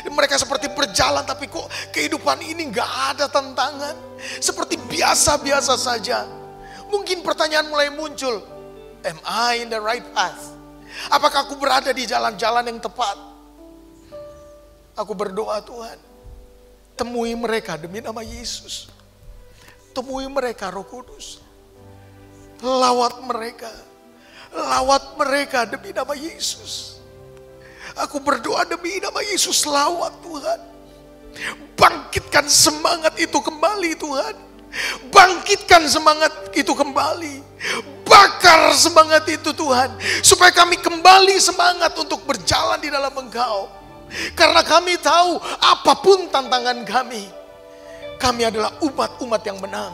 Mereka seperti berjalan tapi kok kehidupan ini gak ada tantangan. Seperti biasa-biasa saja. Mungkin pertanyaan mulai muncul, am I in the right path? Apakah aku berada di jalan-jalan yang tepat? Aku berdoa Tuhan, temui mereka demi nama Yesus. Temui mereka Roh Kudus. Lawat mereka demi nama Yesus. Aku berdoa demi nama Yesus, lawat Tuhan. Bangkitkan semangat itu kembali Tuhan. Bangkitkan semangat itu kembali. Bakar semangat itu Tuhan. Supaya kami kembali semangat untuk berjalan di dalam Engkau. Karena kami tahu apapun tantangan kami adalah umat-umat yang menang.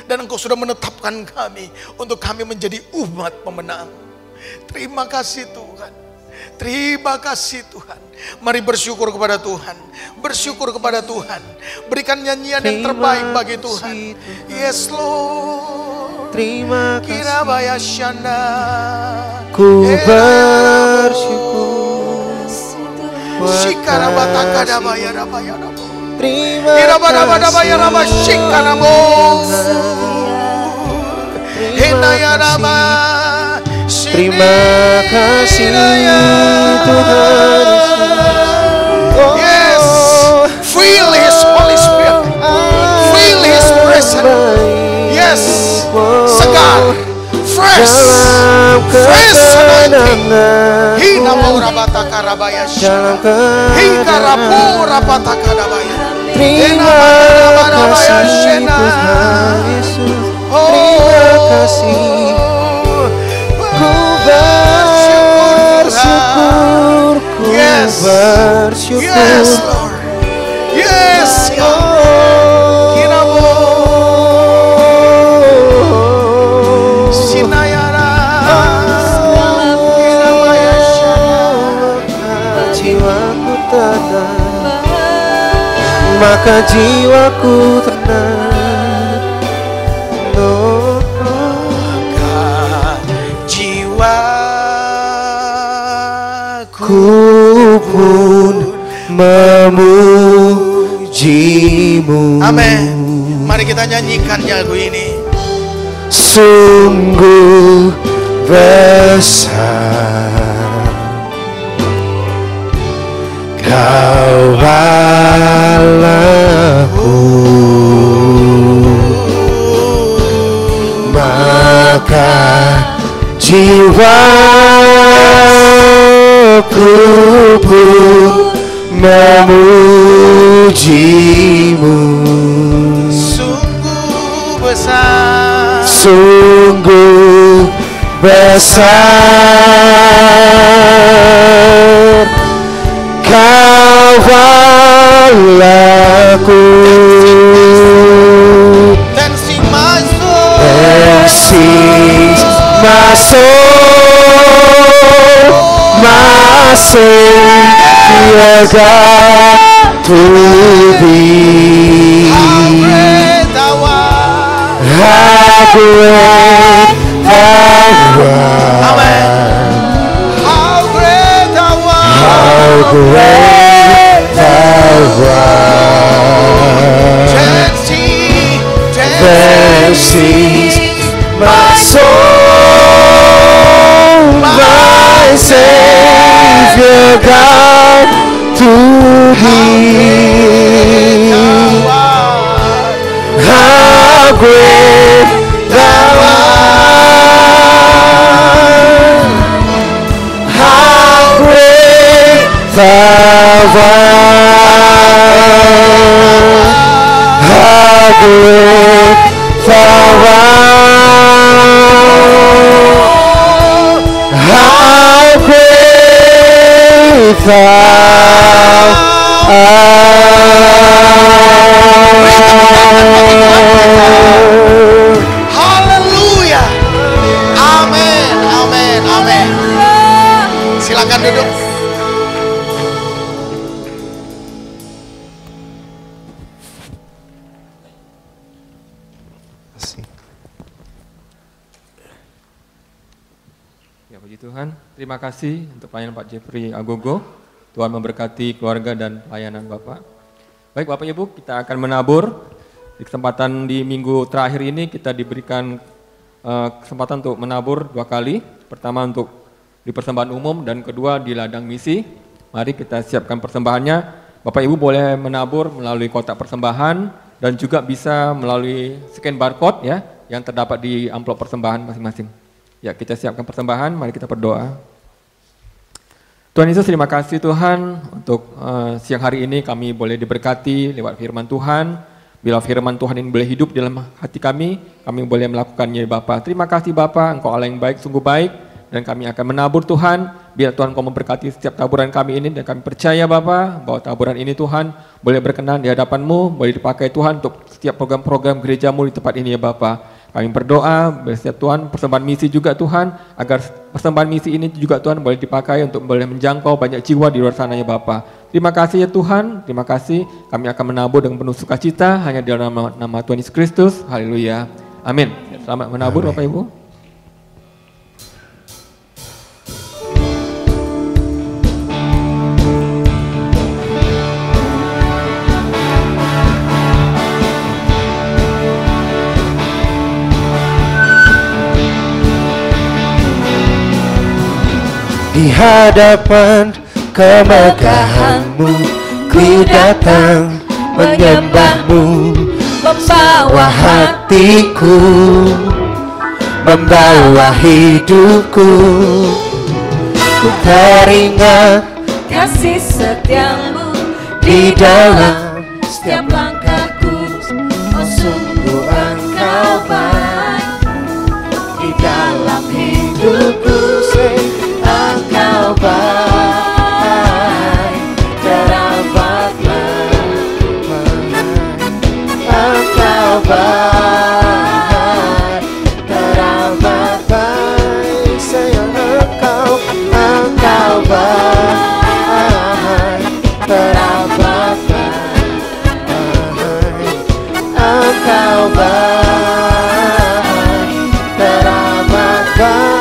Dan Engkau sudah menetapkan kami untuk kami menjadi umat pemenang. Terima kasih Tuhan. Terima kasih Tuhan. Mari bersyukur kepada Tuhan. Bersyukur kepada Tuhan. Berikan nyanyian yang terbaik bagi Tuhan. Yes Lord. Terima kasih. Kirabaya Shanda. Ku bersyukur. Shikarabatakadabaya rabaya rabo. Terima Kirabadabadabaya kasih. raba shikarabo. Henaya raba. Terima kasih Tuhan. Yes, feel His Holy Spirit, feel His presence. Yes, segar, fresh anointing. He nama rabataka rabaya dalam hikarapu rabataka rabaya. Terima kasih Tuhan Yesus. Terima kasih. Ku bersyukur, ku bersyukur. Yes, Lord. Yes, God. Sinayara. Jiwaku tenang, maka jiwaku tenang. Ku pun memujimu. Amin. Mari kita nyanyikan lagu ini. Sungguh besar Kau Allahku, maka jiwaku pun memujimu. Sungguh besar, sungguh besar Kau Allahku. dan sing masuk, masuk ya God to be. How great thou art. Amen. How great thou art. How great thou art. Then sings my soul, my Savior God to thee. How great thou art. How great thou art. How great thou art. How great thou art. Haleluya. Amin, amin, amin. Silakan duduk. Ya, puji Tuhan. Terima kasih untuk pelayanan Pak Jeffrey Agogo. Tuhan memberkati keluarga dan pelayanan Bapak. Baik Bapak Ibu, kita akan menabur. Di kesempatan di minggu terakhir ini kita diberikan kesempatan untuk menabur 2 kali. Pertama untuk di persembahan umum dan kedua di ladang misi. Mari kita siapkan persembahannya. Bapak Ibu boleh menabur melalui kotak persembahan dan juga bisa melalui scan barcode ya yang terdapat di amplop persembahan masing-masing. Ya, kita siapkan persembahan, mari kita berdoa. Tuhan Yesus, terima kasih Tuhan untuk siang hari ini kami boleh diberkati lewat firman Tuhan. Bila firman Tuhan ini boleh hidup dalam hati kami boleh melakukannya Bapa. Terima kasih Bapa, Engkau Allah yang baik, sungguh baik. Dan kami akan menabur Tuhan, biar Tuhan Kau memberkati setiap taburan kami ini. Dan kami percaya Bapa, bahwa taburan ini Tuhan boleh berkenan di hadapan-Mu, boleh dipakai Tuhan untuk setiap program-program gereja-Mu di tempat ini ya Bapa. Kami berdoa, bersiap Tuhan, persembahan misi juga Tuhan, agar persembahan misi ini juga Tuhan boleh dipakai untuk boleh menjangkau banyak jiwa di luar sana ya Bapa. Terima kasih ya Tuhan, terima kasih. Kami akan menabur dengan penuh sukacita hanya di dalam nama Tuhan Yesus Kristus. Haleluya. Amin. Selamat menabur Bapak Ibu. Di hadapan kemegahan-Mu, ku datang menyembah-Mu, membawa hatiku, membawa hidupku. ku teringat kasih setiamu di dalam setiap langkahku. Oh sungguh engkau baik di dalam hidupku. Engkau baik, teramat baik. Engkau baik, teramat baik. Sayang engkau baik, teramat baik. Engkau baik, teramat baik.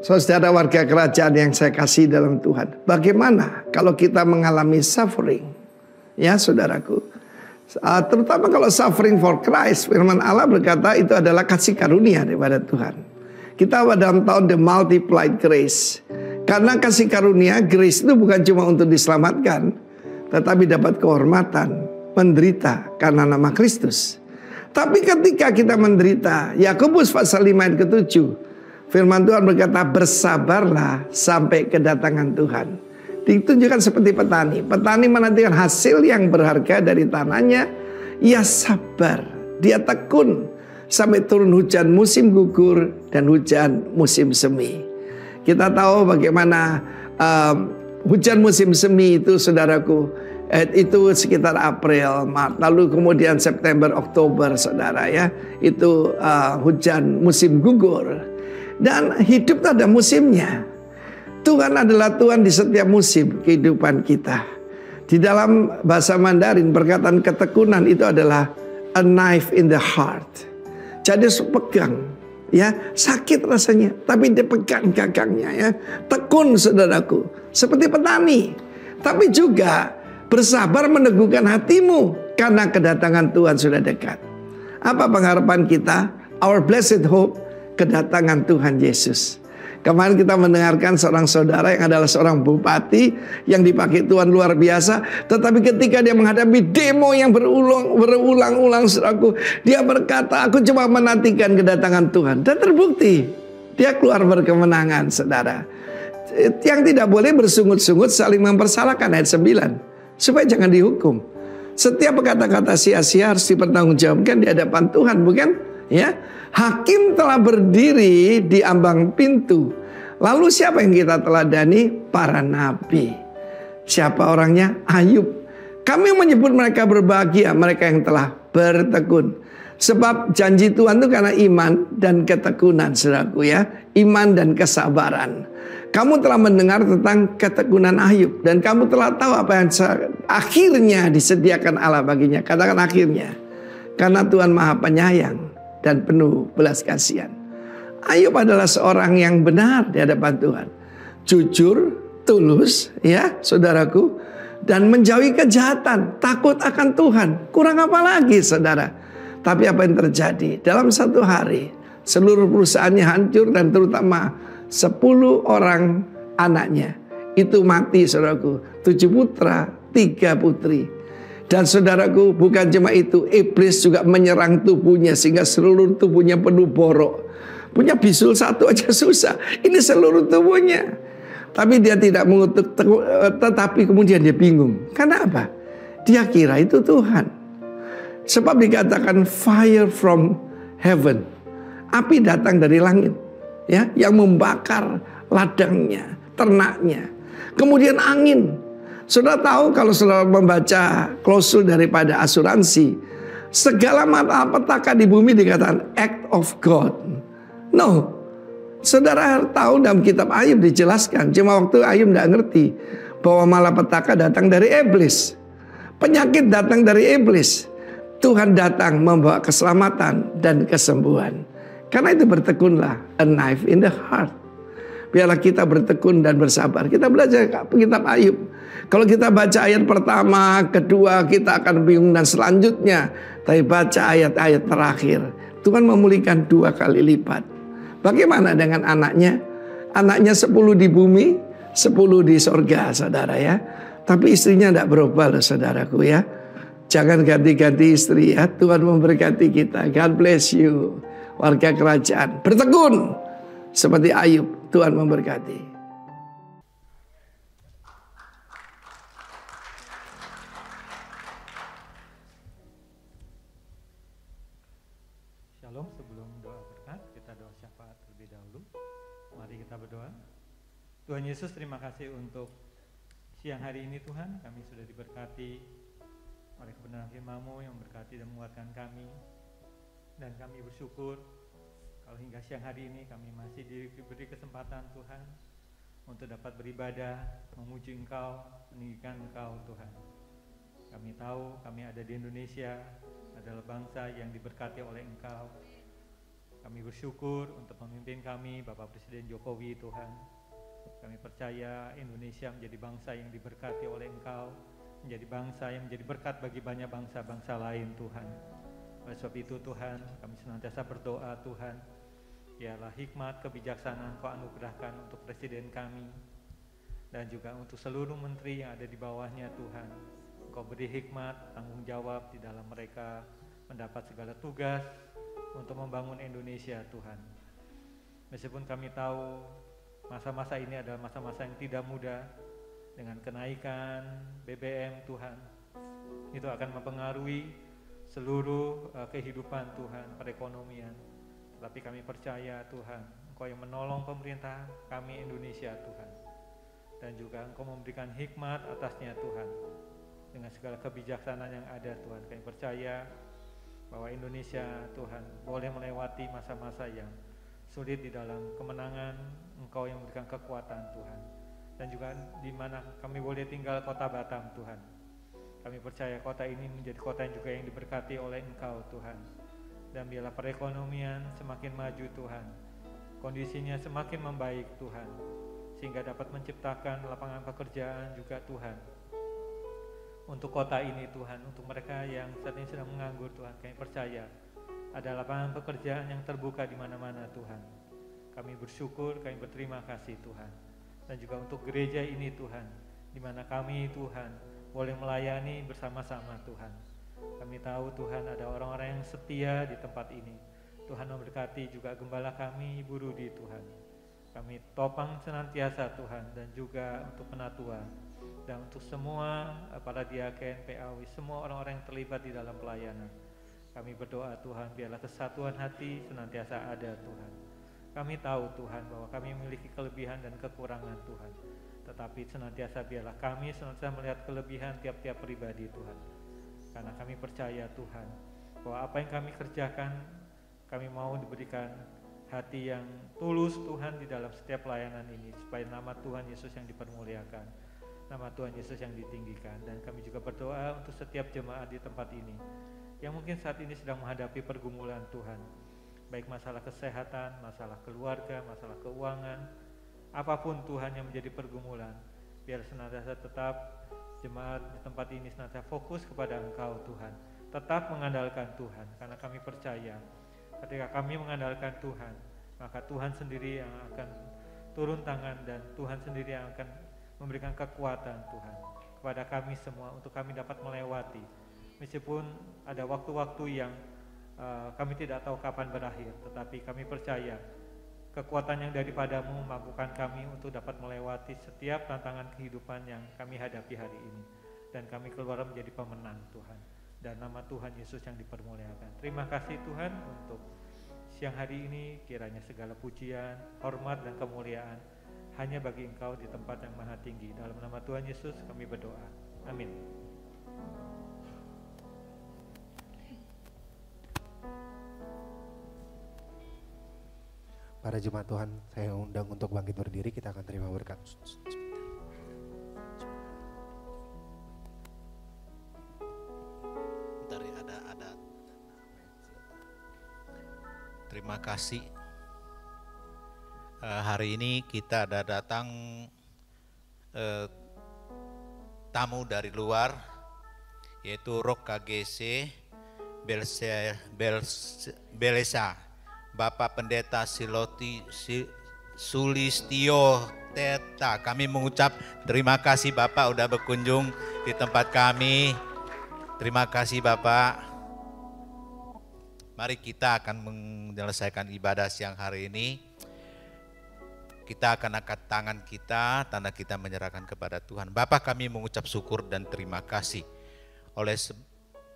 Saudara warga kerajaan yang saya kasih dalam Tuhan, bagaimana kalau kita mengalami suffering? Ya saudaraku, terutama kalau suffering for Christ, firman Allah berkata itu adalah kasih karunia daripada Tuhan. Kita dalam tahun the multiplied grace. Karena kasih karunia, grace itu bukan cuma untuk diselamatkan, tetapi dapat kehormatan, menderita karena nama Kristus. Tapi ketika kita menderita, Yakobus pasal 5 ayat ke-7, firman Tuhan berkata, bersabarlah sampai kedatangan Tuhan. Ditunjukkan seperti petani. Petani menantikan hasil yang berharga dari tanahnya. Ia sabar, dia tekun sampai turun hujan musim gugur dan hujan musim semi. Kita tahu bagaimana hujan musim semi itu saudaraku, itu sekitar April, Maret, lalu kemudian September, Oktober saudara ya. Itu hujan musim gugur. Dan hidup ada musimnya. Tuhan adalah Tuhan di setiap musim kehidupan kita. Di dalam bahasa Mandarin perkataan ketekunan itu adalah a knife in the heart. Jadi pegang, ya sakit rasanya, tapi dia pegang gagangnya ya. Tekun saudaraku, seperti petani. Tapi juga bersabar meneguhkan hatimu karena kedatangan Tuhan sudah dekat. Apa pengharapan kita? Our blessed hope, kedatangan Tuhan Yesus. Kemarin kita mendengarkan seorang saudara yang adalah seorang bupati yang dipakai Tuhan luar biasa. Tetapi ketika dia menghadapi demo yang berulang-ulang, saudaraku, dia berkata, aku cuma menantikan kedatangan Tuhan. Dan terbukti, dia keluar berkemenangan, saudara. Yang tidak boleh bersungut-sungut saling mempersalahkan, ayat 9. Supaya jangan dihukum. Setiap kata-kata sia-sia harus dipertanggungjawabkan di hadapan Tuhan, bukan? Ya, hakim telah berdiri di ambang pintu. Lalu siapa yang kita teladani? Para nabi. Siapa orangnya? Ayub. Kami menyebut mereka berbahagia, mereka yang telah bertekun. Sebab janji Tuhan itu karena iman dan ketekunan, saudaraku ya. Iman dan kesabaran. Kamu telah mendengar tentang ketekunan Ayub. Dan kamu telah tahu apa yang akhirnya disediakan Allah baginya. Katakan akhirnya. Karena Tuhan Maha Penyayang dan penuh belas kasihan. Ayub adalah seorang yang benar di hadapan Tuhan. Jujur, tulus, ya saudaraku. Dan menjauhi kejahatan, takut akan Tuhan. Kurang apa lagi saudara? Tapi apa yang terjadi? Dalam satu hari, seluruh perusahaannya hancur dan terutama 10 orang anaknya. Itu mati saudaraku. 7 putra, 3 putri. Dan saudaraku, bukan cuma itu, iblis juga menyerang tubuhnya sehingga seluruh tubuhnya penuh borok. Punya bisul satu aja susah, ini seluruh tubuhnya. Tapi dia tidak mengutuk, tetapi kemudian dia bingung. Karena apa? Dia kira itu Tuhan. Sebab dikatakan fire from heaven. Api datang dari langit, ya, yang membakar ladangnya, ternaknya. Kemudian angin. Saudara tahu kalau saudara membaca klausul daripada asuransi, segala malapetaka di bumi dikatakan act of God. No, saudara tahu dalam kitab Ayub dijelaskan. Cuma waktu Ayub tidak ngerti bahwa malapetaka datang dari iblis, penyakit datang dari iblis. Tuhan datang membawa keselamatan dan kesembuhan. Karena itu bertekunlah, a knife in the heart. Biarlah kita bertekun dan bersabar. Kita belajar kitab Ayub. Kalau kita baca ayat pertama, kedua, kita akan bingung dan selanjutnya. Tapi baca ayat-ayat terakhir, Tuhan memulihkan 2 kali lipat. Bagaimana dengan anaknya? Anaknya 10 di bumi, 10 di sorga, saudara ya. Tapi istrinya tidak berubah loh, saudaraku ya. Jangan ganti-ganti istri ya. Tuhan memberkati kita. God bless you. Warga kerajaan, bertekun seperti Ayub. Tuhan memberkati. Shalom, sebelum doa berkat, kita doa syafaat terlebih dahulu. Mari kita berdoa. Tuhan Yesus, terima kasih untuk siang hari ini Tuhan. Kami sudah diberkati oleh kebenaran firman-Mu yang memberkati dan menguatkan kami. Dan kami bersyukur kalau hingga siang hari ini kami masih diberi kesempatan Tuhan untuk dapat beribadah, memuji Engkau, meninggikan Engkau Tuhan. Kami tahu kami ada di Indonesia, adalah bangsa yang diberkati oleh Engkau. Kami bersyukur untuk memimpin kami Bapak Presiden Jokowi Tuhan. Kami percaya Indonesia menjadi bangsa yang diberkati oleh Engkau, menjadi bangsa yang menjadi berkat bagi banyak bangsa-bangsa lain Tuhan. Oleh sebab itu Tuhan, kami senantiasa berdoa Tuhan, biarlah hikmat, kebijaksanaan Kau anugerahkan untuk Presiden kami dan juga untuk seluruh menteri yang ada di bawahnya Tuhan. Kau beri hikmat, tanggung jawab di dalam mereka mendapat segala tugas untuk membangun Indonesia Tuhan. Meskipun kami tahu masa-masa ini adalah masa-masa yang tidak mudah dengan kenaikan BBM Tuhan. Itu akan mempengaruhi seluruh kehidupan Tuhan, perekonomian. Tetapi kami percaya Tuhan, Engkau yang menolong pemerintah kami Indonesia Tuhan. Dan juga Engkau memberikan hikmat atasnya Tuhan. Dengan segala kebijaksanaan yang ada Tuhan, kami percaya bahwa Indonesia Tuhan boleh melewati masa-masa yang sulit di dalam kemenangan Engkau yang memberikan kekuatan Tuhan. Dan juga di mana kami boleh tinggal kota Batam Tuhan. Kami percaya kota ini menjadi kota yang juga yang diberkati oleh Engkau Tuhan. Dan biarlah perekonomian semakin maju Tuhan. Kondisinya semakin membaik Tuhan. Sehingga dapat menciptakan lapangan pekerjaan juga Tuhan. Untuk kota ini Tuhan, untuk mereka yang saat ini sedang menganggur Tuhan, kami percaya Ada lapangan pekerjaan yang terbuka di mana-mana Tuhan. Kami bersyukur, kami berterima kasih Tuhan. Dan juga untuk gereja ini Tuhan, di mana kami Tuhan boleh melayani bersama-sama Tuhan. Kami tahu Tuhan ada orang-orang yang setia di tempat ini. Tuhan memberkati juga gembala kami, Ibu Rudi Tuhan. Kami topang senantiasa Tuhan, dan juga untuk penatua, dan untuk semua para diaken, PAW, semua orang-orang yang terlibat di dalam pelayanan. Kami berdoa Tuhan, biarlah kesatuan hati senantiasa ada Tuhan. Kami tahu Tuhan bahwa kami memiliki kelebihan dan kekurangan Tuhan. Tetapi senantiasa biarlah kami senantiasa melihat kelebihan tiap-tiap pribadi Tuhan. Karena kami percaya Tuhan, bahwa apa yang kami kerjakan, kami mau diberikan hati yang tulus Tuhan di dalam setiap pelayanan ini. Supaya nama Tuhan Yesus yang dipermuliakan, nama Tuhan Yesus yang ditinggikan. Dan kami juga berdoa untuk setiap jemaat di tempat ini, yang mungkin saat ini sedang menghadapi pergumulan Tuhan. Baik masalah kesehatan, masalah keluarga, masalah keuangan, apapun Tuhan yang menjadi pergumulan, biar senantiasa tetap jemaat di tempat ini senantiasa fokus kepada Engkau Tuhan, tetap mengandalkan Tuhan, karena kami percaya ketika kami mengandalkan Tuhan, maka Tuhan sendiri yang akan turun tangan, dan Tuhan sendiri yang akan memberikan kekuatan Tuhan kepada kami semua untuk kami dapat melewati, meskipun ada waktu-waktu yang kami tidak tahu kapan berakhir, tetapi kami percaya kekuatan yang daripadamu mampukan kami untuk dapat melewati setiap tantangan kehidupan yang kami hadapi hari ini, dan kami keluar menjadi pemenang Tuhan, dan nama Tuhan Yesus yang dipermuliakan. Terima kasih Tuhan untuk siang hari ini. Kiranya segala pujian, hormat, dan kemuliaan hanya bagi Engkau di tempat yang maha tinggi. Dalam nama Tuhan Yesus kami berdoa, amin. Para jemaat Tuhan, saya undang untuk bangkit berdiri, kita akan terima berkat. Bentar ya, ada. Terima kasih. Hari ini kita ada datang tamu dari luar, yaitu Rock KGC Belesa. Bapak Pendeta Sulistio Teta, kami mengucap terima kasih Bapak udah berkunjung di tempat kami. Terima kasih Bapak. Mari kita akan menyelesaikan ibadah siang hari ini. Kita akan angkat tangan kita, tanda kita menyerahkan kepada Tuhan. Bapak, kami mengucap syukur dan terima kasih oleh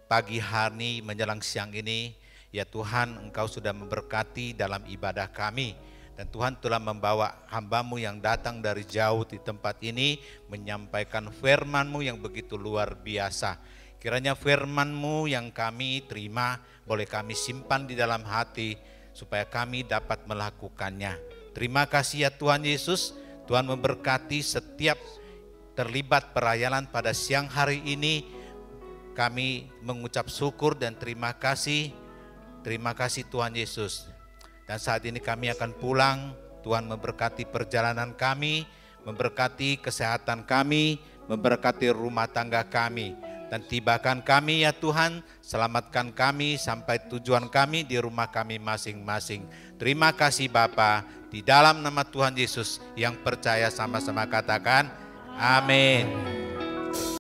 pagi hari menjelang siang ini. Ya Tuhan, Engkau sudah memberkati dalam ibadah kami. Dan Tuhan telah membawa hamba-Mu yang datang dari jauh di tempat ini menyampaikan firman-Mu yang begitu luar biasa. Kiranya firman-Mu yang kami terima boleh kami simpan di dalam hati supaya kami dapat melakukannya. Terima kasih ya Tuhan Yesus. Tuhan memberkati setiap terlibat pelayanan pada siang hari ini. Kami mengucap syukur dan terima kasih. Terima kasih Tuhan Yesus. Dan saat ini kami akan pulang. Tuhan memberkati perjalanan kami, memberkati kesehatan kami, memberkati rumah tangga kami. Dan tibakan kami ya Tuhan, selamatkan kami sampai tujuan kami di rumah kami masing-masing. Terima kasih Bapa, di dalam nama Tuhan Yesus yang percaya sama-sama katakan amin.